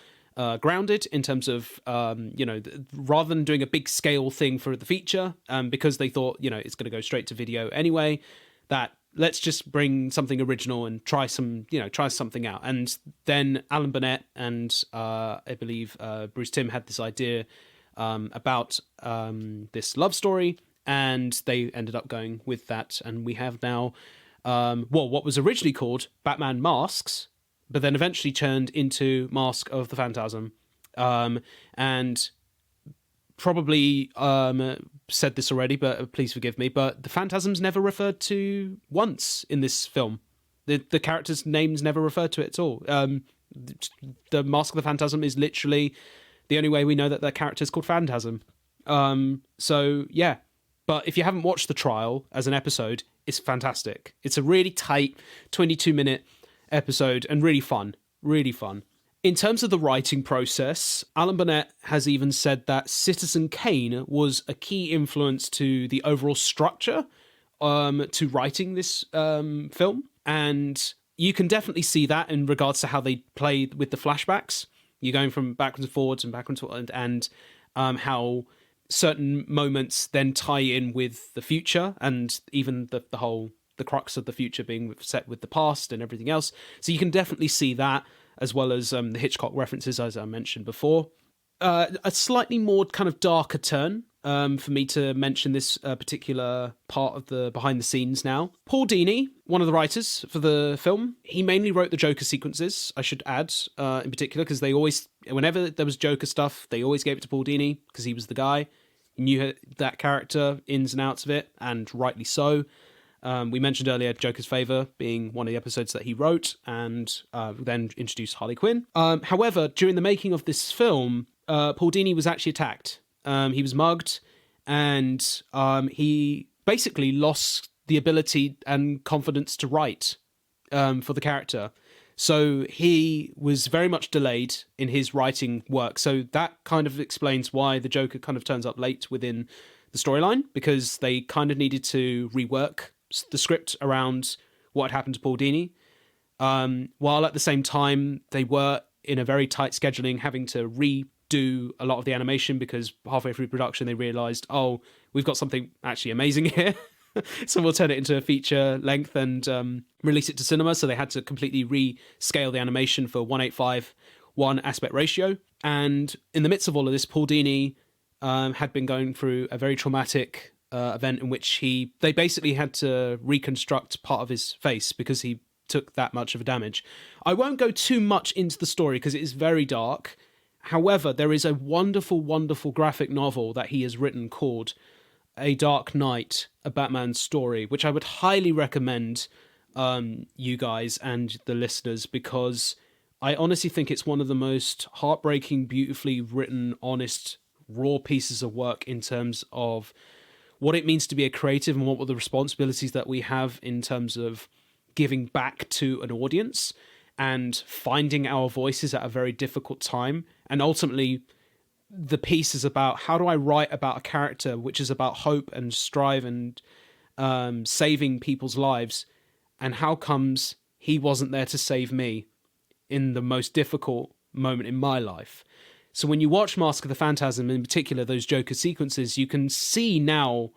[SPEAKER 3] grounded in terms of, rather than doing a big scale thing for the feature, because they thought, it's going to go straight to video anyway, that let's just bring something original and try something out. And then Alan Burnett and I believe Bruce Timm had this idea about this love story, and they ended up going with that. And we have now, what was originally called Batman Masks, but then eventually turned into Mask of the Phantasm. And probably said this already, but please forgive me, but the Phantasm's never referred to once in this film. The character's name's never referred to it at all. The Mask of the Phantasm is literally the only way we know that character's called Phantasm. So, yeah. But if you haven't watched the trial as an episode, it's fantastic. It's a really tight 22-minute episode and really fun. Really fun. In terms of the writing process, Alan Burnett has even said that Citizen Kane was a key influence to the overall structure to writing this film. And you can definitely see that in regards to how they play with the flashbacks. You're going from backwards and forwards and how certain moments then tie in with the future, and even the crux of the future being set with the past and everything else. So you can definitely see that, as well as the Hitchcock references, as I mentioned before. A slightly more kind of darker turn for me to mention this particular part of the behind the scenes now. Paul Dini, one of the writers for the film, he mainly wrote the Joker sequences, I should add, in particular, because they always, whenever there was Joker stuff, they always gave it to Paul Dini, because he was the guy. He knew that character, ins and outs of it, and rightly so. We mentioned earlier Joker's Favour being one of the episodes that he wrote, and then introduced Harley Quinn. However, during the making of this film, Paul Dini was actually attacked. He was mugged, and he basically lost the ability and confidence to write for the character. So he was very much delayed in his writing work. So that kind of explains why the Joker kind of turns up late within the storyline, because they kind of needed to rework the script around what had happened to Paul Dini, while at the same time they were in a very tight scheduling, having to redo a lot of the animation, because halfway through production they realized, oh, we've got something actually amazing here. So we'll turn it into a feature length and release it to cinema. So they had to completely rescale the animation for 1:8:1 aspect ratio. And in the midst of all of this, Paul Dini had been going through a very traumatic event in which they basically had to reconstruct part of his face because he took that much of a damage. I won't go too much into the story because it is very dark. However, there is a wonderful, wonderful graphic novel that he has written called A Dark Knight, a Batman story, which I would highly recommend you guys and the listeners, because I honestly think it's one of the most heartbreaking, beautifully written, honest, raw pieces of work in terms of what it means to be a creative and what were the responsibilities that we have in terms of giving back to an audience and finding our voices at a very difficult time. And ultimately, the piece is about, how do I write about a character which is about hope and strive and saving people's lives, and how comes he wasn't there to save me in the most difficult moment in my life? So when you watch Mask of the Phantasm, in particular those Joker sequences, you can see now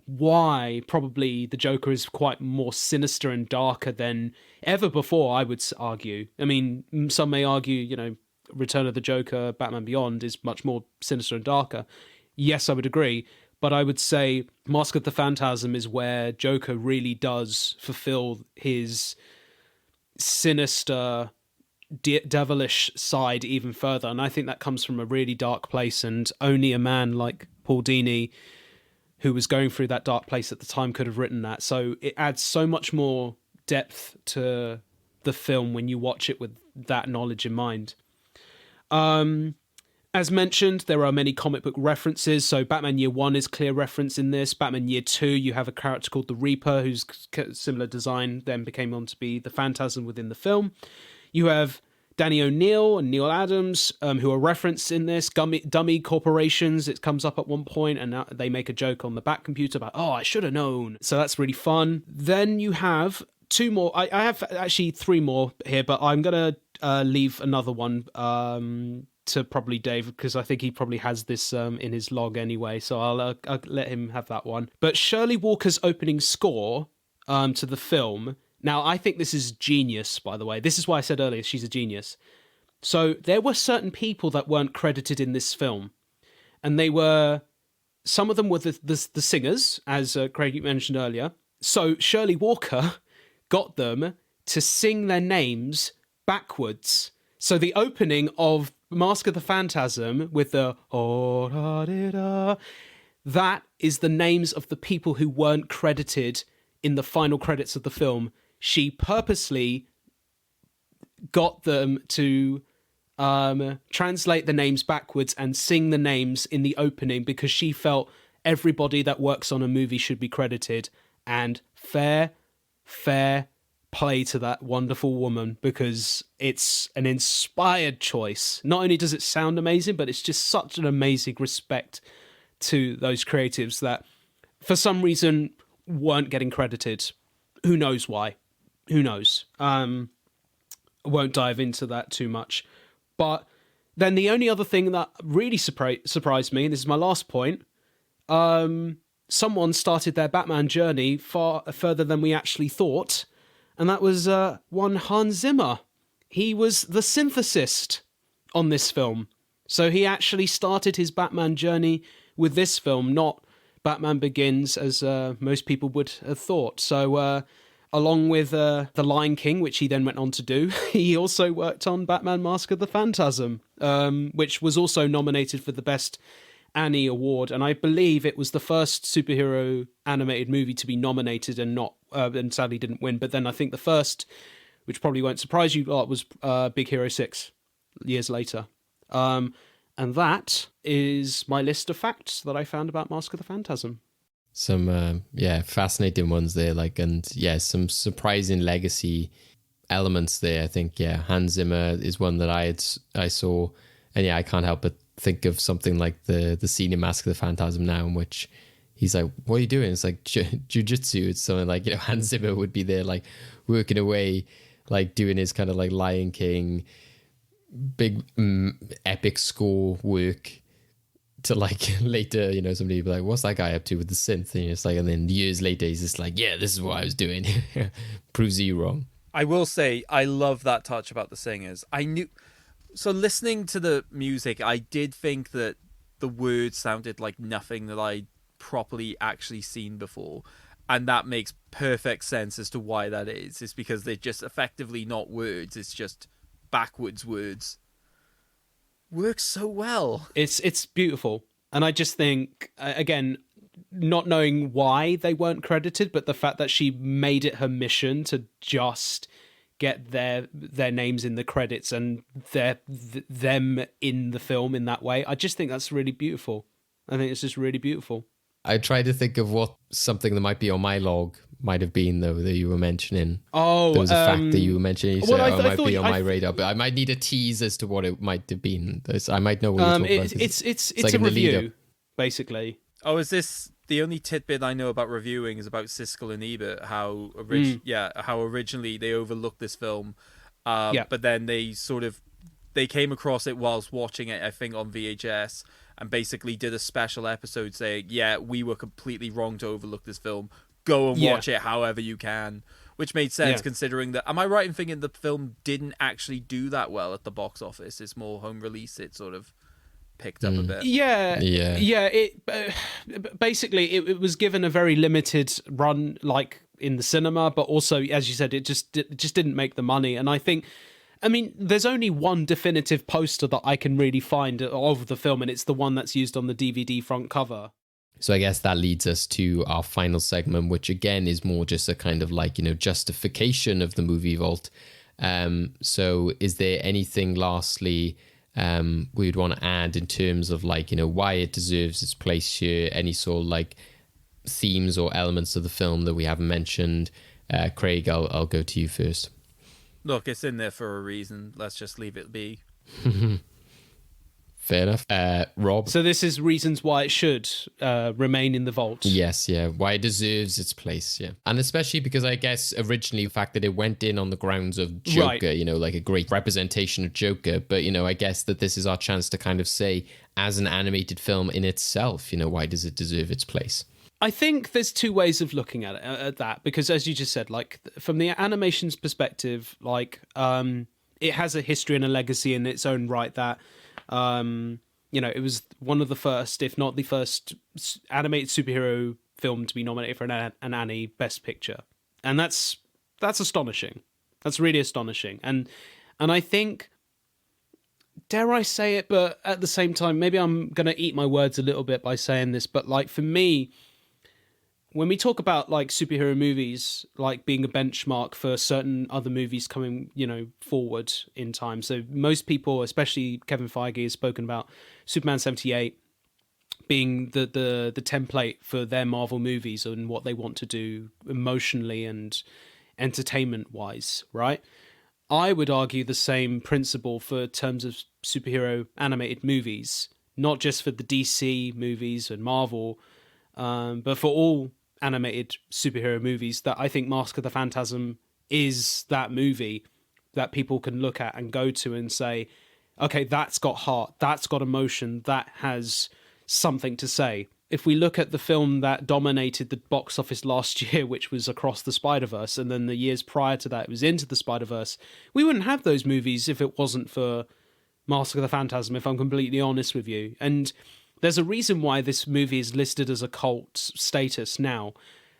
[SPEAKER 3] why probably the Joker is quite more sinister and darker than ever before, I would argue. I mean, some may argue, Return of the Joker, Batman Beyond is much more sinister and darker. Yes, I would agree. But I would say Mask of the Phantasm is where Joker really does fulfill his sinister, devilish side even further. And I think that comes from a really dark place, and only a man like Paul Dini, who was going through that dark place at the time, could have written that. So it adds so much more depth to the film when you watch it with that knowledge in mind. As mentioned, there are many comic book references. So Batman Year 1 is clear reference in this. Batman Year 2, you have a character called the Reaper, who's similar design, then became on to be the Phantasm within the film. You have Danny O'Neill and Neil Adams, who are referenced in this, dummy corporations. It comes up at one point, and now they make a joke on the Bat computer about, oh, I should have known. So that's really fun. Then you have two more. I have actually three more here, but I'm going to leave another one to probably Dave, because I think he probably has this in his log anyway, so I'll let him have that one. But Shirley Walker's opening score to the film... Now, I think this is genius, by the way. This is why I said earlier she's a genius. So there were certain people that weren't credited in this film. And some of them were the singers, as Craig mentioned earlier. So Shirley Walker got them to sing their names backwards. So the opening of Mask of the Phantasm with the oh, da, da, da, that is the names of the people who weren't credited in the final credits of the film. She purposely got them to translate the names backwards and sing the names in the opening because she felt everybody that works on a movie should be credited. And fair play to that wonderful woman, because it's an inspired choice. Not only does it sound amazing, but it's just such an amazing respect to those creatives that for some reason weren't getting credited. Who knows why? Who knows? I won't dive into that too much. But then the only other thing that really surprised me, and this is my last point, someone started their Batman journey far further than we actually thought, and that was one Hans Zimmer. He was the synthesist on this film. So he actually started his Batman journey with this film, not Batman Begins, as most people would have thought. So along with The Lion King, which he then went on to do, he also worked on Batman Mask of the Phantasm, which was also nominated for the Best Annie Award. And I believe it was the first superhero animated movie to be nominated and not, and sadly didn't win. But then I think the first, which probably won't surprise you, was Big Hero 6 years later. And that is my list of facts that I found about Mask of the Phantasm.
[SPEAKER 1] Some fascinating ones there, some surprising legacy elements there. I think Hans Zimmer is one that I saw, and I can't help but think of something like the scene in Mask of the Phantasm now, in which he's like, "What are you doing?" It's like jujitsu. It's something like, Hans Zimmer would be there like working away, like doing his kind of like Lion King big epic score work. To like later, somebody would be like, "What's that guy up to with the synth?" And it's like, and then years later, he's just like, "Yeah, this is what I was doing." Proves you wrong.
[SPEAKER 2] I will say, I love that touch about the singers. So listening to the music, I did think that the words sounded like nothing that I'd properly actually seen before. And that makes perfect sense as to why that is. It's because they're just effectively not words. It's just backwards words. Works so well.
[SPEAKER 3] It's beautiful. And I just think, again, not knowing why they weren't credited, but the fact that she made it her mission to just get their names in the credits and them in the film in that way. I just think that's really beautiful. I think it's just really beautiful.
[SPEAKER 1] I tried to think of what something that might be on my log might have been, though, that you were mentioning.
[SPEAKER 3] Oh,
[SPEAKER 1] there was a fact that you were mentioning. You said, it might be on my radar, but I might need a tease as to what it might have been. I might know what you're talking about.
[SPEAKER 3] It's
[SPEAKER 1] like
[SPEAKER 3] a review, basically.
[SPEAKER 2] Oh, is this the only tidbit I know about reviewing is about Siskel and Ebert, how originally they overlooked this film, but then they came across it whilst watching it, I think, on VHS, and basically did a special episode saying, we were completely wrong to overlook this film. Go and watch it however you can. Which made sense considering that... Am I right in thinking the film didn't actually do that well at the box office? It's more home release. It sort of picked up a bit.
[SPEAKER 3] Yeah. It basically it was given a very limited run, like in the cinema, but also, as you said, it just didn't make the money. And I think... there's only one definitive poster that I can really find of the film, and it's the one that's used on the DVD front cover.
[SPEAKER 1] So I guess that leads us to our final segment, which again is more just a kind of like, justification of the movie vault. So is there anything lastly we'd want to add in terms of like, why it deserves its place here? Any sort of like themes or elements of the film that we haven't mentioned? Craig, I'll go to you first.
[SPEAKER 2] Look, it's in there for a reason. Let's just leave it be.
[SPEAKER 1] Fair enough. Rob?
[SPEAKER 3] So this is reasons why it should remain in the vault.
[SPEAKER 1] Yes, yeah. Why it deserves its place, yeah. And especially because I guess originally the fact that it went in on the grounds of Joker,
[SPEAKER 3] Right.
[SPEAKER 1] you know, like a great representation of Joker. But, you know, I guess that this is our chance to kind of say, as an animated film in itself, you know, why does it deserve its place?
[SPEAKER 3] I think there's two ways of looking at it, at that, because as you just said, like from the animation's perspective, like it has a history and a legacy in its own right that you know, it was one of the first, if not the first, animated superhero film to be nominated for an Annie Best Picture, and that's astonishing. That's really astonishing, and I think, dare I say it, but at the same time, maybe I'm gonna eat my words a little bit by saying this, but like for me, when we talk about like superhero movies, like being a benchmark for certain other movies coming, you know, forward in time. So most people, especially Kevin Feige, has spoken about Superman 78 being the template for their Marvel movies and what they want to do emotionally and entertainment wise, right? I would argue the same principle for terms of superhero animated movies, not just for the DC movies and Marvel, but for all animated superhero movies, that I think Mask of the Phantasm is that movie that people can look at and go to and say, okay, that's got heart, that's got emotion, that has something to say. If we look at the film that dominated the box office last year, which was Across the Spider-Verse, and then the years prior to that it was Into the Spider-Verse, we wouldn't have those movies if it wasn't for Mask of the Phantasm, if I'm completely honest with you. And there's a reason why this movie is listed as a cult status now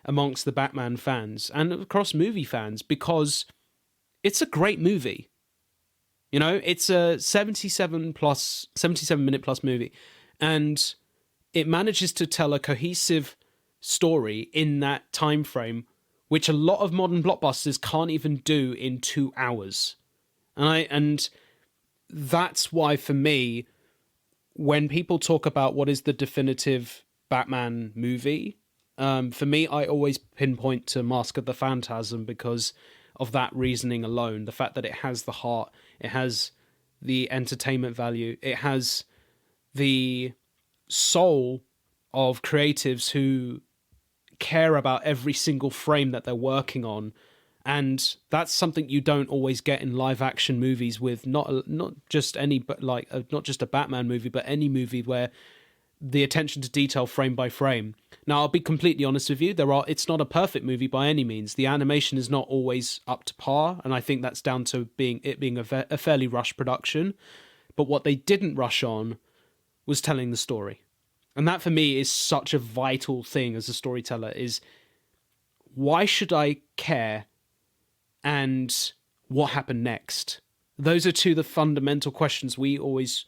[SPEAKER 3] amongst the Batman fans and across movie fans, because it's a great movie. You know, it's a 77 minute plus movie, and it manages to tell a cohesive story in that time frame, which a lot of modern blockbusters can't even do in 2 hours. And that's why, for me, when people talk about what is the definitive Batman movie, for me, I always pinpoint to Mask of the Phantasm because of that reasoning alone. The fact that it has the heart, it has the entertainment value, it has the soul of creatives who care about every single frame that they're working on. And that's something you don't always get in live action movies with not just any, but like not just a Batman movie, but any movie where the attention to detail frame by frame. Now, I'll be completely honest with you. It's not a perfect movie by any means. The animation is not always up to par, and I think that's down to it being a fairly rushed production. But what they didn't rush on was telling the story. And that for me is such a vital thing as a storyteller, is why should I care and what happened next? Those are two of the fundamental questions we always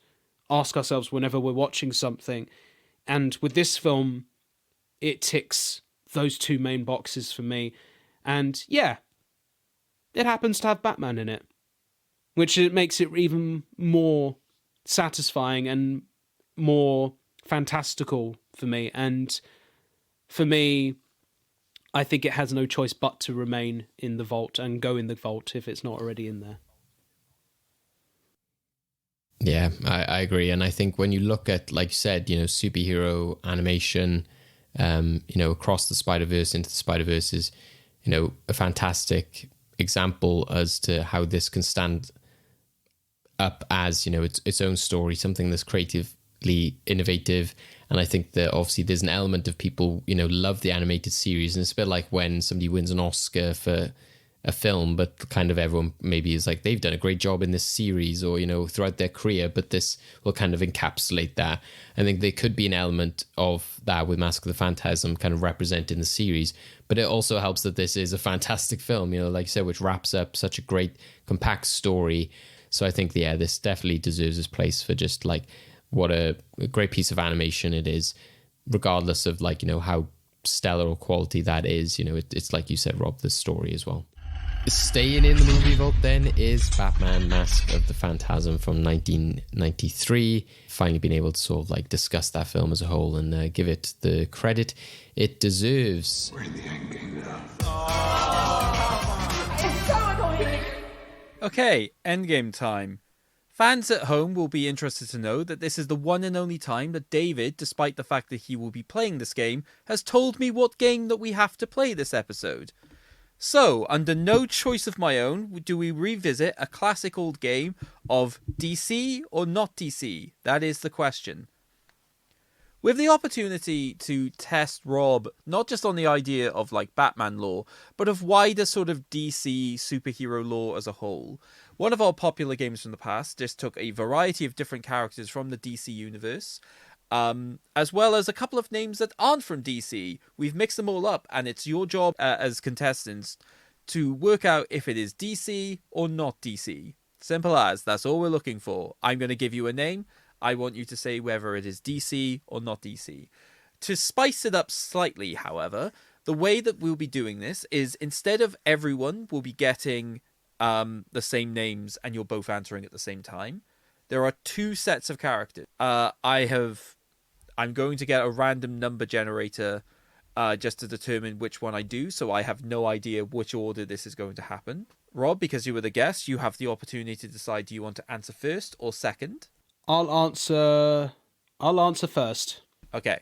[SPEAKER 3] ask ourselves whenever we're watching something. And with this film, it ticks those two main boxes for me. And yeah, it happens to have Batman in it, which it makes it even more satisfying and more fantastical for me. And for me, I think it has no choice but to remain in the vault and go in the vault if it's not already in there.
[SPEAKER 1] Yeah, I agree. And I think when you look at, like you said, you know, superhero animation, you know, Across the Spider-Verse, Into the Spider-Verse is, you know, a fantastic example as to how this can stand up as, you know, its own story, something that's creatively innovative. And I think that obviously there's an element of people, you know, love the animated series. And it's a bit like when somebody wins an Oscar for a film, but kind of everyone maybe is like, they've done a great job in this series or, you know, throughout their career, but this will kind of encapsulate that. I think there could be an element of that with Mask of the Phantasm kind of representing the series, but it also helps that this is a fantastic film, you know, like you said, which wraps up such a great compact story. So I think, yeah, this definitely deserves its place for just like what a great piece of animation it is, regardless of like, you know, how stellar or quality that is. You know, it's like you said, Rob, the story as well. Staying in the movie vault then is Batman Mask of the Phantasm from 1993. Finally being able to sort of like discuss that film as a whole and give it the credit it deserves.
[SPEAKER 7] We're in the end game now.
[SPEAKER 4] It's so annoying.
[SPEAKER 2] Okay, endgame time. Fans at home will be interested to know that this is the one and only time that David, despite the fact that he will be playing this game, has told me what game that we have to play this episode. So, under no choice of my own, do we revisit a classic old game of DC or not DC? That is the question. With the opportunity to test Rob, not just on the idea of like Batman lore, but of wider sort of DC superhero lore as a whole. One of our popular games from the past just took a variety of different characters from the DC universe, as well as a couple of names that aren't from DC. We've mixed them all up, and it's your job as contestants to work out if it is DC or not DC. Simple as, that's all we're looking for. I'm going to give you a name. I want you to say whether it is DC or not DC. To spice it up slightly, however, the way that we'll be doing this is instead of everyone will be getting the same names and you're both answering at the same time, there are two sets of characters. I'm going to get a random number generator just to determine which one I do, so I have no idea which order this is going to happen. Rob, because you were the guest, you have the opportunity to decide, do you want to answer first or second?
[SPEAKER 3] I'll answer first.
[SPEAKER 2] Okay,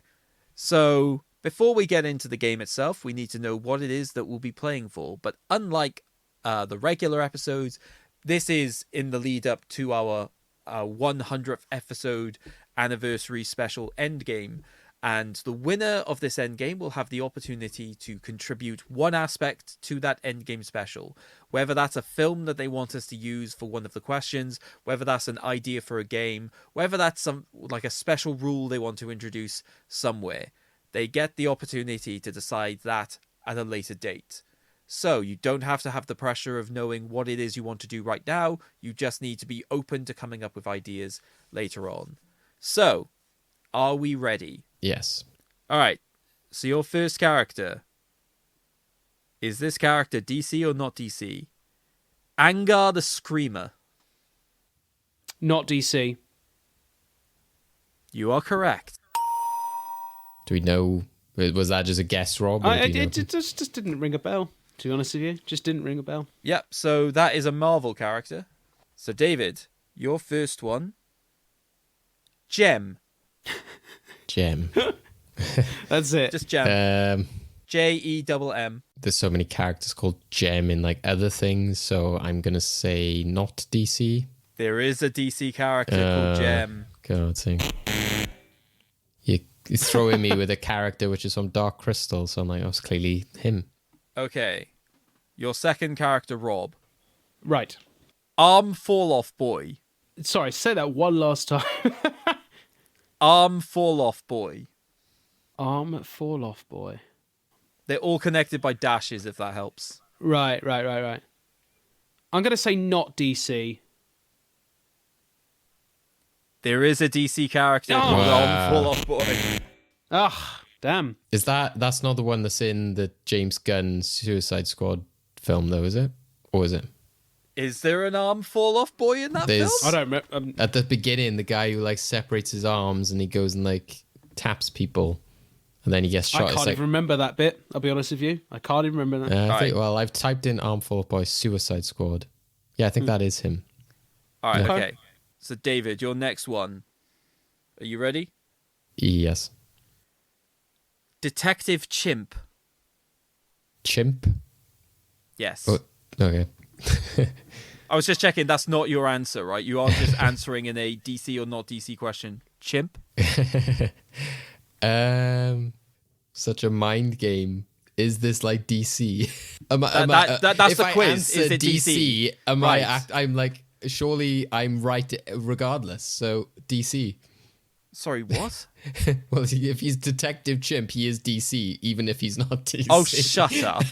[SPEAKER 2] so before we get into the game itself, we need to know what it is that we'll be playing for. But unlike the regular episodes, this is in the lead up to our 100th episode anniversary special endgame. And the winner of this endgame will have the opportunity to contribute one aspect to that endgame special. Whether that's a film that they want us to use for one of the questions, whether that's an idea for a game, whether that's some like a special rule they want to introduce somewhere. They get the opportunity to decide that at a later date. So you don't have to have the pressure of knowing what it is you want to do right now. You just need to be open to coming up with ideas later on. So, are we ready?
[SPEAKER 1] Yes.
[SPEAKER 2] All right. So your first character. Is this character DC or not DC? Angar the Screamer.
[SPEAKER 3] Not DC.
[SPEAKER 2] You are correct.
[SPEAKER 1] Do we know? Was that just a guess, Rob? or do you know?
[SPEAKER 3] It just didn't ring a bell, to be honest with you. Just didn't ring a bell.
[SPEAKER 2] Yep, so that is a Marvel character. So David, your first one. Gem.
[SPEAKER 1] Gem.
[SPEAKER 3] That's it.
[SPEAKER 2] Just Gem.
[SPEAKER 1] Um,
[SPEAKER 2] Jemm.
[SPEAKER 1] there's so many characters called Gem in like other things, so I'm gonna say not DC.
[SPEAKER 2] There is a DC character called Gem.
[SPEAKER 1] God, see. You're throwing me with a character which is from Dark Crystal, so I'm like, oh, it's clearly him.
[SPEAKER 2] Okay. Your second character, Rob.
[SPEAKER 3] Right.
[SPEAKER 2] Arm Fall Off Boy.
[SPEAKER 3] Sorry, say that one last time.
[SPEAKER 2] Arm Fall Off Boy.
[SPEAKER 3] Arm Fall Off Boy.
[SPEAKER 2] They're all connected by dashes, if that helps.
[SPEAKER 3] Right. I'm going to say not DC.
[SPEAKER 2] There is a DC character called Arm Fall Off Boy.
[SPEAKER 3] Ah, damn.
[SPEAKER 1] Is that's not the one that's in the James Gunn Suicide Squad film, though, is it? Or is it?
[SPEAKER 2] Is there an Arm Fall Off Boy in that
[SPEAKER 1] There's-
[SPEAKER 2] film?
[SPEAKER 3] I don't remember.
[SPEAKER 1] At the beginning, the guy who like separates his arms and he goes and like taps people, and then he gets shot.
[SPEAKER 3] I
[SPEAKER 1] It's
[SPEAKER 3] can't
[SPEAKER 1] like,
[SPEAKER 3] even remember that bit. I'll be honest with you. I can't even remember that.
[SPEAKER 1] I think, well, I've typed in Armful of Boys Suicide Squad. Yeah, I think that is him.
[SPEAKER 2] All right,
[SPEAKER 1] Yeah.
[SPEAKER 2] okay. So, David, your next one. Are you ready?
[SPEAKER 1] Yes.
[SPEAKER 2] Detective Chimp.
[SPEAKER 1] Chimp?
[SPEAKER 2] Yes.
[SPEAKER 1] Oh, okay.
[SPEAKER 2] I was just checking. That's not your answer, right? You are just answering in a DC or not DC question. Chimp?
[SPEAKER 1] Such a mind game. Is this like DC?
[SPEAKER 2] That's
[SPEAKER 1] if
[SPEAKER 2] the
[SPEAKER 1] I
[SPEAKER 2] quiz. Is
[SPEAKER 1] answer
[SPEAKER 2] it DC?
[SPEAKER 1] Right. I'm like, surely I'm right regardless. So DC.
[SPEAKER 2] Sorry, what?
[SPEAKER 1] Well, if he's Detective Chimp, he is DC, even if he's not DC.
[SPEAKER 2] Oh, shut up.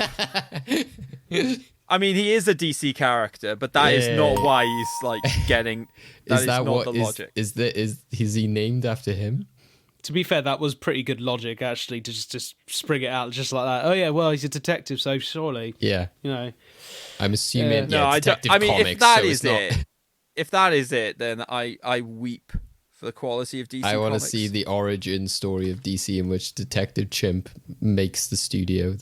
[SPEAKER 2] I mean, he is a DC character, but that is not why he's like getting. That is
[SPEAKER 1] that
[SPEAKER 2] not
[SPEAKER 1] what
[SPEAKER 2] the logic.
[SPEAKER 1] Is he named after him?
[SPEAKER 3] To be fair, that was pretty good logic, actually, to just spring it out just like that. Oh, yeah, well, he's a detective, so surely,
[SPEAKER 1] Yeah.
[SPEAKER 3] you know.
[SPEAKER 1] I'm assuming.
[SPEAKER 2] No, I don't.
[SPEAKER 1] Detective
[SPEAKER 2] I mean,
[SPEAKER 1] Comics,
[SPEAKER 2] if that
[SPEAKER 1] so
[SPEAKER 2] is
[SPEAKER 1] it's not.
[SPEAKER 2] it, if that is it, then I weep for the quality of DC.
[SPEAKER 1] I want to
[SPEAKER 2] Comics.
[SPEAKER 1] see the origin story of DC in which Detective Chimp makes the studio.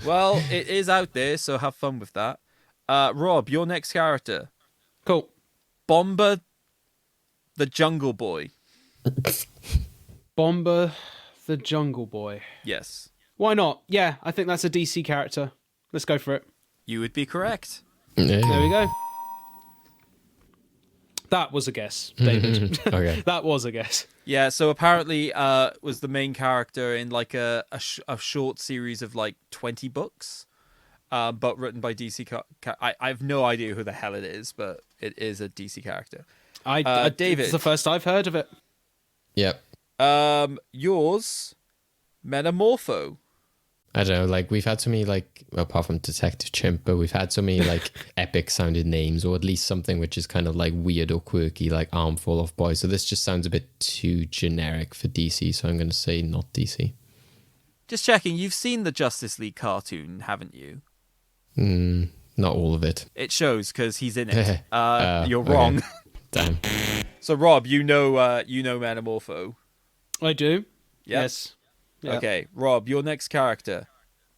[SPEAKER 2] Well, it is out there, so have fun with that. Rob, your next character.
[SPEAKER 3] Cool.
[SPEAKER 2] Bomber the Jungle Boy.
[SPEAKER 3] Bomber the Jungle Boy.
[SPEAKER 2] Yes.
[SPEAKER 3] Why not? Yeah, I think that's a DC character. Let's go for it.
[SPEAKER 2] You would be correct.
[SPEAKER 3] There we go. That was a guess, David.
[SPEAKER 1] Okay.
[SPEAKER 3] That was a guess.
[SPEAKER 2] Yeah, so apparently was the main character in like a short series of like 20 books, but written by DC. I have no idea who the hell it is, but it is a DC character. David.
[SPEAKER 3] It's the first I've heard of it.
[SPEAKER 1] Yep.
[SPEAKER 2] Yours, Metamorpho.
[SPEAKER 1] I don't know, like we've had so many like apart from Detective Chimp, but we've had so many like epic sounded names, or at least something which is kind of like weird or quirky, like Armful of Boys. So this just sounds a bit too generic for DC, so I'm gonna say not DC.
[SPEAKER 2] Just checking, you've seen the Justice League cartoon, haven't you?
[SPEAKER 1] Not all of it.
[SPEAKER 2] It shows because he's in it. You're
[SPEAKER 1] okay.
[SPEAKER 2] wrong.
[SPEAKER 1] Damn.
[SPEAKER 2] So Rob, you know Metamorpho.
[SPEAKER 3] I do.
[SPEAKER 2] Yep.
[SPEAKER 3] Yes. Yep.
[SPEAKER 2] Okay, Rob, your next character,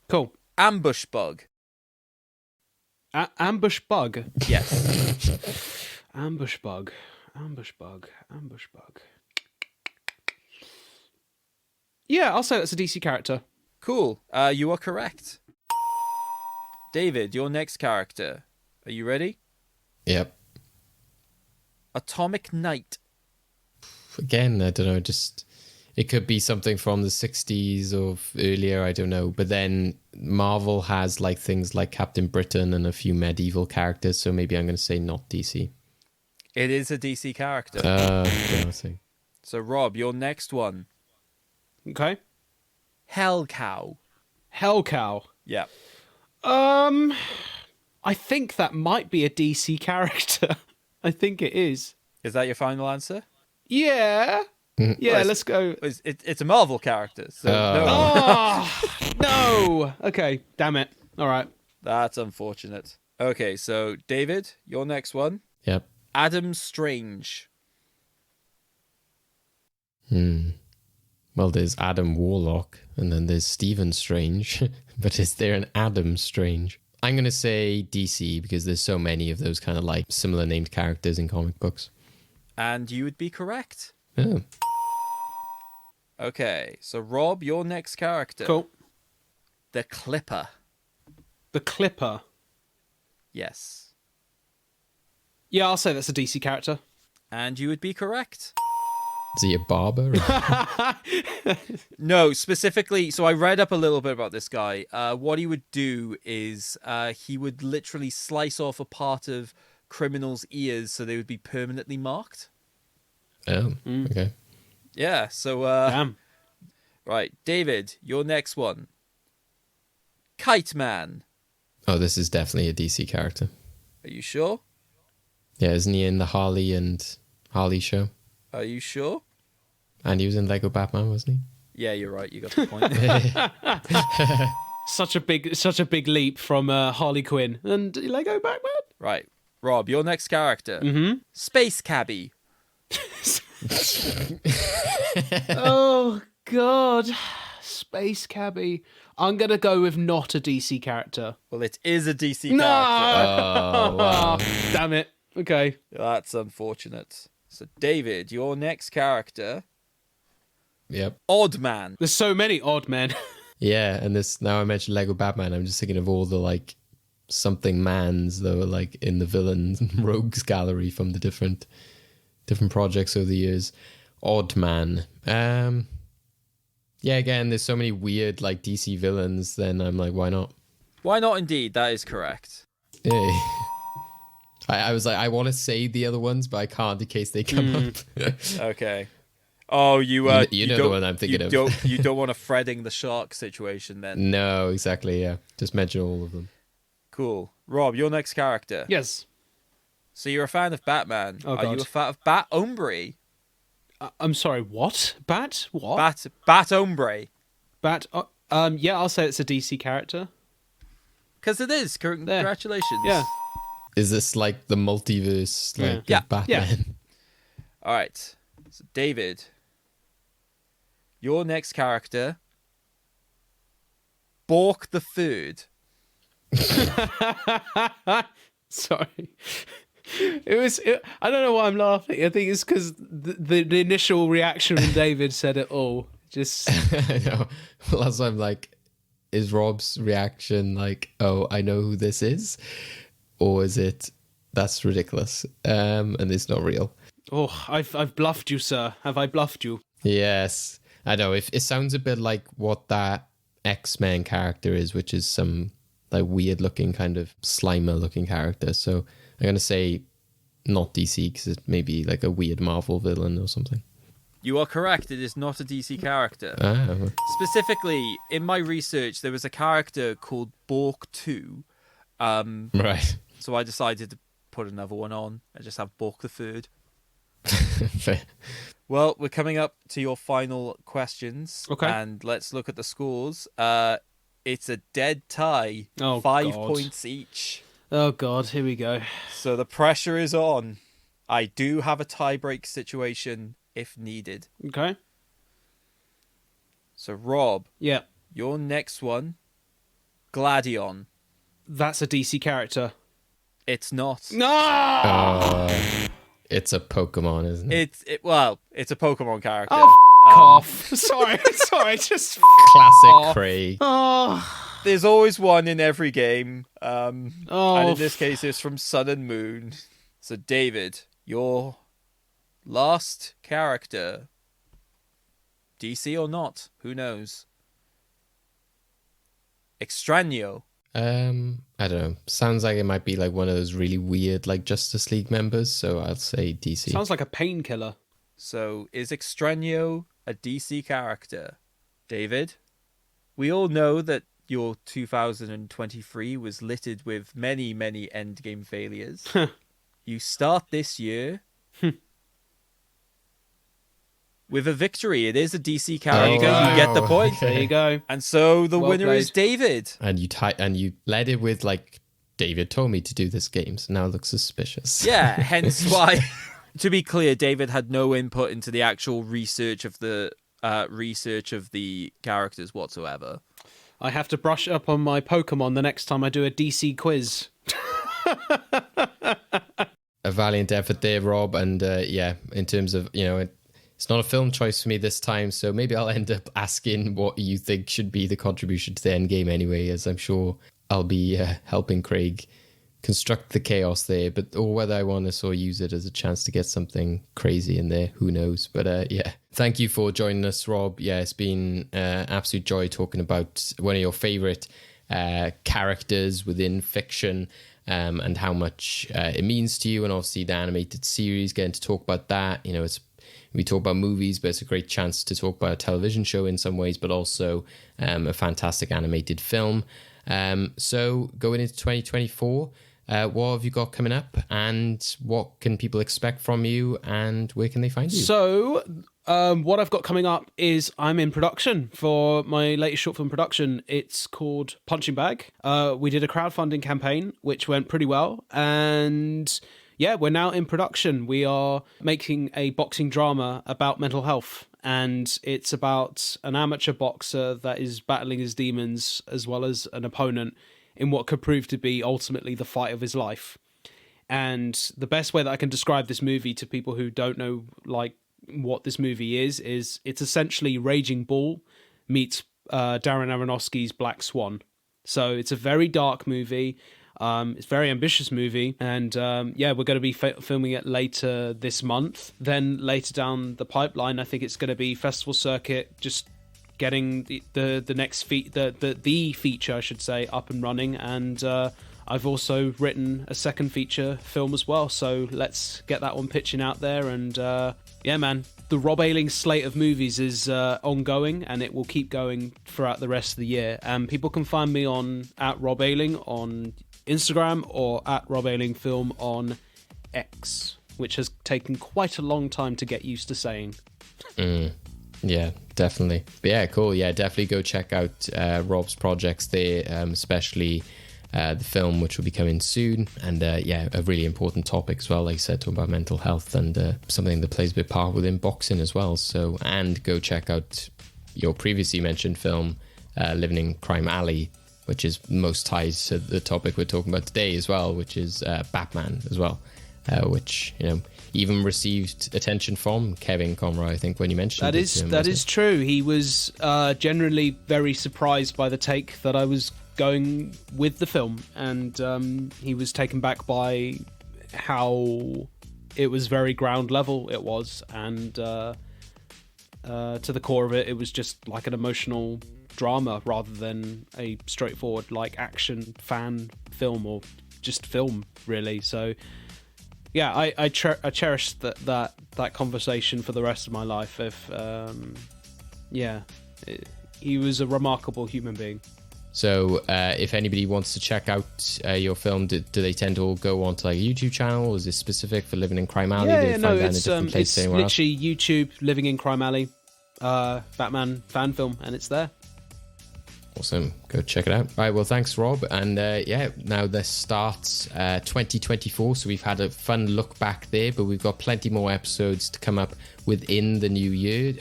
[SPEAKER 3] Cool.
[SPEAKER 2] Ambush Bug.
[SPEAKER 3] Ambush Bug.
[SPEAKER 2] Yes.
[SPEAKER 3] Ambush Bug. Ambush Bug. Ambush Bug. Yeah, I'll say that's a DC character.
[SPEAKER 2] Cool. You are correct. David, your next character. Are you ready?
[SPEAKER 1] Yep.
[SPEAKER 2] Atomic Knight.
[SPEAKER 1] Again, I don't know, just it could be something from the 60s or earlier, I don't know. But then Marvel has like things like Captain Britain and a few medieval characters, so maybe I'm going to say not DC.
[SPEAKER 2] It is a DC character.
[SPEAKER 1] Yeah, I'll say.
[SPEAKER 2] So Rob, your next one.
[SPEAKER 3] Okay.
[SPEAKER 2] Hell Cow.
[SPEAKER 3] Hell Cow.
[SPEAKER 2] Yeah.
[SPEAKER 3] I think that might be a DC character. I think it is.
[SPEAKER 2] Is that your final answer?
[SPEAKER 3] Yeah. Yeah,
[SPEAKER 2] Well,
[SPEAKER 3] let's go.
[SPEAKER 2] It's a Marvel character. So no.
[SPEAKER 3] Oh, no. Okay, damn it. All right.
[SPEAKER 2] That's unfortunate. Okay, so David, your next one.
[SPEAKER 1] Yep.
[SPEAKER 2] Adam Strange.
[SPEAKER 1] Well, there's Adam Warlock, and then there's Stephen Strange. But is there an Adam Strange? I'm going to say DC, because there's so many of those kind of like similar named characters in comic books.
[SPEAKER 2] And you would be correct.
[SPEAKER 1] Oh.
[SPEAKER 2] Okay, so Rob, your next character.
[SPEAKER 3] Cool.
[SPEAKER 2] The Clipper.
[SPEAKER 3] The Clipper.
[SPEAKER 2] Yes.
[SPEAKER 3] Yeah, I'll say that's a DC character.
[SPEAKER 2] And you would be correct.
[SPEAKER 1] Is he a barber?
[SPEAKER 2] No, specifically, so I read up a little bit about this guy. What he would do is he would literally slice off a part of criminals' ears so they would be permanently marked.
[SPEAKER 1] Oh, okay.
[SPEAKER 2] Yeah, so...
[SPEAKER 3] Damn.
[SPEAKER 2] Right, David, your next one. Kite Man.
[SPEAKER 1] Oh, this is definitely a DC character.
[SPEAKER 2] Are you sure?
[SPEAKER 1] Yeah, isn't he in the Harley show?
[SPEAKER 2] Are you sure?
[SPEAKER 1] And he was in Lego Batman, wasn't
[SPEAKER 2] Yeah, you're right. You got the point.
[SPEAKER 3] Such a big leap from Harley Quinn and Lego Batman.
[SPEAKER 2] Right. Rob, your next character. Mm-hmm. Space Cabbie.
[SPEAKER 3] Oh God, Space Cabbie. I'm gonna go with not a DC character.
[SPEAKER 2] Well, it is a DC
[SPEAKER 3] No.
[SPEAKER 2] character.
[SPEAKER 1] Oh, wow.
[SPEAKER 3] Damn it. Okay.
[SPEAKER 2] That's unfortunate. So, David, your next character.
[SPEAKER 1] Yep.
[SPEAKER 2] Odd Man.
[SPEAKER 3] There's so many odd men.
[SPEAKER 1] Yeah, and this now I mentioned Lego Batman, I'm just thinking of all the like something mans that were like in the villains and rogues gallery from the different projects over the years. Odd Man. Yeah, again, there's so many weird like DC villains, then I'm like, why not?
[SPEAKER 2] Why not indeed? That is correct.
[SPEAKER 1] Yeah. I was like, I want to say the other ones, but I can't in case they come up.
[SPEAKER 2] Okay. Oh, you
[SPEAKER 1] know the
[SPEAKER 2] don't-
[SPEAKER 1] one I'm thinking of.
[SPEAKER 2] You don't want a Fredding the Shark situation then.
[SPEAKER 1] No, exactly, yeah. Just mention all of them.
[SPEAKER 2] Cool. Rob, your next character.
[SPEAKER 3] Yes.
[SPEAKER 2] So you're a fan of Batman.
[SPEAKER 3] Oh,
[SPEAKER 2] Are
[SPEAKER 3] God.
[SPEAKER 2] you a fan of Bat Ombre?
[SPEAKER 3] I'm sorry. What? Bat? What?
[SPEAKER 2] Bat Ombre.
[SPEAKER 3] Bat. Yeah, I'll say it's a DC character.
[SPEAKER 2] Because it is. Congratulations.
[SPEAKER 3] Yeah.
[SPEAKER 1] Is this like the multiverse, like
[SPEAKER 2] Yeah.
[SPEAKER 1] of Batman?
[SPEAKER 2] All right. So David, your next character, Bork the Third.
[SPEAKER 3] Sorry. I don't know why I'm laughing. I think it's because the initial reaction when David said it all. Just
[SPEAKER 1] I know. Well, that's why I'm like, is Rob's reaction like, oh, I know who this is? Or is it, that's ridiculous, and it's not real?
[SPEAKER 3] oh, I've bluffed you, sir. Have I bluffed you?
[SPEAKER 1] Yes. I know. If it sounds a bit like what that X-Men character is, which is some like weird looking kind of Slimer looking character. So I'm going to say not DC because it may be like a weird Marvel villain or something.
[SPEAKER 2] You are correct. It is not a DC character.
[SPEAKER 1] Ah.
[SPEAKER 2] Specifically, in my research, there was a character called Bork 2.
[SPEAKER 1] Right.
[SPEAKER 2] So I decided to put another one on and just have Bork the Third.
[SPEAKER 1] Fair.
[SPEAKER 2] Well, we're coming up to your final questions.
[SPEAKER 3] Okay.
[SPEAKER 2] And let's look at the scores. It's a dead tie.
[SPEAKER 3] Oh,
[SPEAKER 2] 5
[SPEAKER 3] God.
[SPEAKER 2] points each.
[SPEAKER 3] Oh God, here we go.
[SPEAKER 2] So the pressure is on. I do have a tie-break situation if needed.
[SPEAKER 3] Okay.
[SPEAKER 2] So, Rob,
[SPEAKER 3] Yeah,
[SPEAKER 2] your next one, Gladion.
[SPEAKER 3] that's a DC character.
[SPEAKER 2] It's not.
[SPEAKER 3] No.
[SPEAKER 1] It's a Pokemon, isn't it?
[SPEAKER 2] It's a Pokemon character.
[SPEAKER 3] Oh, off. Sorry, just.
[SPEAKER 1] Classic Craig.
[SPEAKER 3] Oh,
[SPEAKER 2] There's always one in every game. And
[SPEAKER 3] oh.
[SPEAKER 2] in this case, it's from Sun and Moon. So, David, your last character, DC or not, who knows? Extraño.
[SPEAKER 1] I don't know. Sounds like it might be like one of those really weird like Justice League members, so I'll say DC.
[SPEAKER 3] Sounds like a painkiller.
[SPEAKER 2] So, is Extraño a DC character? David, we all know that your 2023 was littered with many, many endgame failures. You start this year with a victory. It is a DC character.
[SPEAKER 3] There you go.
[SPEAKER 2] You get the point.
[SPEAKER 3] There you go.
[SPEAKER 2] And so the
[SPEAKER 3] Well
[SPEAKER 2] winner is
[SPEAKER 3] played.
[SPEAKER 2] David.
[SPEAKER 1] And you led it with like David told me to do this game, so now it looks suspicious.
[SPEAKER 2] Yeah, hence why. To be clear, David had no input into the actual research of the characters whatsoever.
[SPEAKER 3] I have to brush up on my Pokemon the next time I do a DC quiz.
[SPEAKER 1] A valiant effort there, Rob, and yeah, in terms of, it's not a film choice for me this time, so maybe I'll end up asking what you think should be the contribution to the end game anyway, as I'm sure I'll be helping Craig construct the chaos there, or whether I want to sort of use it as a chance to get something crazy in there, who knows. But yeah, thank you for joining us, Rob. Yeah, it's been absolute joy talking about one of your favorite characters within fiction, and how much it means to you, and obviously the animated series, getting to talk about that. We talk about movies, but it's a great chance to talk about a television show in some ways, but also a fantastic animated film. So going into 2024, what have you got coming up, and what can people expect from you, and where can they find you?
[SPEAKER 3] So, what I've got coming up is I'm in production for my latest short film production. It's called Punching Bag. We did a crowdfunding campaign, which went pretty well, and yeah, we're now in production. We are making a boxing drama about mental health, and it's about an amateur boxer that is battling his demons as well as an opponent in what could prove to be ultimately the fight of his life. And the best way that I can describe this movie to people who don't know like what this movie is it's essentially Raging Bull meets Darren Aronofsky's Black Swan. So it's a very dark movie. It's a very ambitious movie, and yeah, we're going to be filming it later this month. Then later down the pipeline, I think it's going to be festival circuit, just getting the next the feature, I should say, up and running. And I've also written a second feature film as well, so let's get that one pitching out there. And yeah, man, the Rob Ayling slate of movies is ongoing, and it will keep going throughout the rest of the year. And people can find me on @RobAyling on Instagram, or @RobAyling Film on X, which has taken quite a long time to get used to saying.
[SPEAKER 1] Yeah, definitely. But yeah, cool. Yeah, definitely go check out Rob's projects there, especially the film, which will be coming soon. And yeah, a really important topic as well, like I said, talking about mental health, and something that plays a big part within boxing as well. So, and go check out your previously mentioned film, Living in Crime Alley, which is most tied to the topic we're talking about today as well, which is Batman as well. which even received attention from Kevin Conroy. I think when you mentioned
[SPEAKER 3] that is true. He was generally very surprised by the take that I was going with the film, and he was taken back by how it was very ground level. It was, and to the core of it, it was just like an emotional drama rather than a straightforward like action fan film or just film, really. So yeah, I cherish that conversation for the rest of my life. He was a remarkable human being.
[SPEAKER 1] So if anybody wants to check out your film, do they tend to all go onto like a YouTube channel, or is it specific for Living in Crime Alley?
[SPEAKER 3] It's literally YouTube, Living in Crime Alley, Batman fan film, and it's there.
[SPEAKER 1] Awesome. Go check it out. All right. Well, thanks, Rob. And now this starts 2024. So we've had a fun look back there, but we've got plenty more episodes to come up within the new year.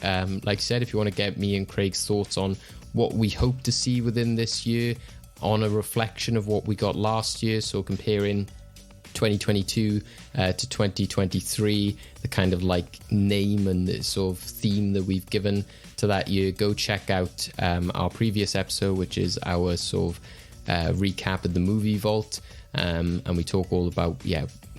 [SPEAKER 1] Like I said, if you want to get me and Craig's thoughts on what we hope to see within this year, on a reflection of what we got last year, so comparing 2022 to 2023, the kind of like name and the sort of theme that we've given to that year, go check out our previous episode, which is our sort of recap of the movie vault, and we talk all about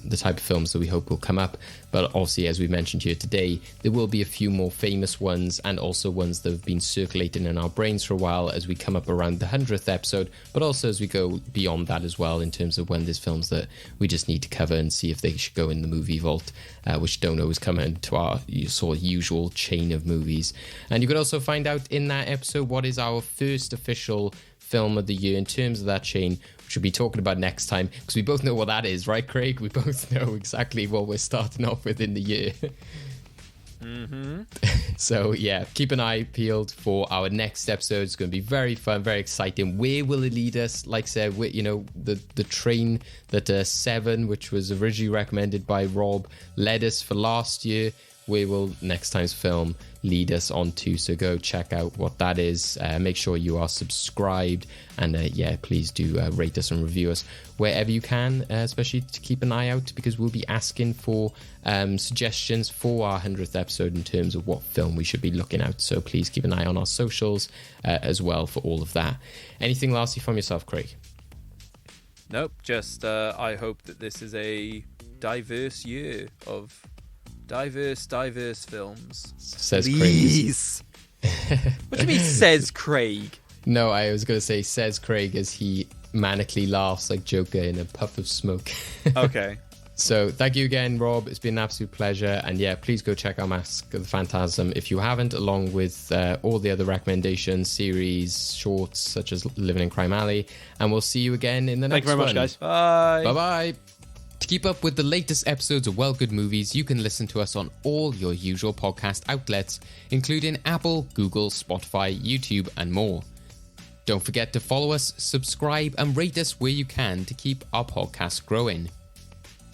[SPEAKER 1] the type of films that we hope will come up. But obviously, as we mentioned here today, there will be a few more famous ones, and also ones that have been circulating in our brains for a while as we come up around the 100th episode, but also as we go beyond that as well, in terms of when there's films that we just need to cover and see if they should go in the movie vault, which don't always come into our sort of usual chain of movies. And you could also find out in that episode what is our first official film of the year in terms of that chain, which we'll be talking about next time, because we both know what that is, right, Craig? We both know exactly what we're starting off with in the year. So yeah, keep an eye peeled for our next episode. It's going to be very fun, very exciting. Where will it lead us? Like I said, the train that Seven, which was originally recommended by Rob, led us for last year. Where will next time's film lead us on to? So go check out what that is. Make sure you are subscribed, and please do rate us and review us wherever you can, especially to keep an eye out, because we'll be asking for suggestions for our 100th episode in terms of what film we should be looking at. So please keep an eye on our socials as well for all of that. Anything lastly from yourself, Craig?
[SPEAKER 2] Nope, just I hope that this is a diverse year of diverse films.
[SPEAKER 1] Says
[SPEAKER 2] Please. Craig. What do you mean, says Craig?
[SPEAKER 1] No, I was going to say says Craig as he manically laughs like Joker in a puff of smoke.
[SPEAKER 2] Okay.
[SPEAKER 1] So thank you again, Rob. It's been an absolute pleasure. And please go check out Mask of the Phantasm if you haven't, along with all the other recommendations, series, shorts, such as Living in Crime Alley. And we'll see you again in the next one.
[SPEAKER 3] Thank you very much, guys.
[SPEAKER 2] Bye.
[SPEAKER 1] Bye-bye. To keep up with the latest episodes of Well Good Movies, you can listen to us on all your usual podcast outlets, including Apple, Google, Spotify, YouTube, and more. Don't forget to follow us, subscribe, and rate us where you can to keep our podcast growing.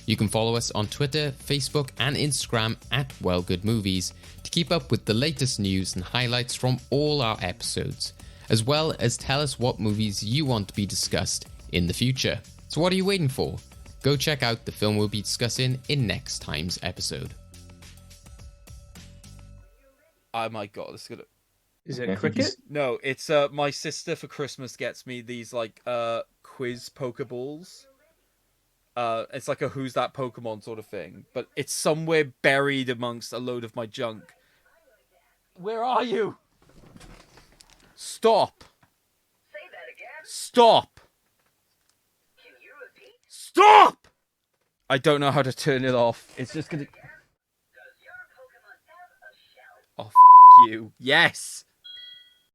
[SPEAKER 1] You can follow us on Twitter, Facebook, and Instagram at Well Good Movies to keep up with the latest news and highlights from all our episodes, as well as tell us what movies you want to be discussed in the future. So what are you waiting for? Go check out the film we'll be discussing in next time's episode.
[SPEAKER 2] Oh my god, this is gonna...
[SPEAKER 3] Is it cricket?
[SPEAKER 2] No, it's my sister for Christmas gets me these like quiz Pokeballs. It's like a Who's That Pokemon sort of thing, but it's somewhere buried amongst a load of my junk. Where are you? Stop.
[SPEAKER 4] Say that again.
[SPEAKER 2] Stop.
[SPEAKER 4] Can you repeat?
[SPEAKER 2] Stop! I don't know how to turn it off. It's just gonna...
[SPEAKER 4] Does your Pokemon have a shell?
[SPEAKER 2] Oh, f*** you. Yes!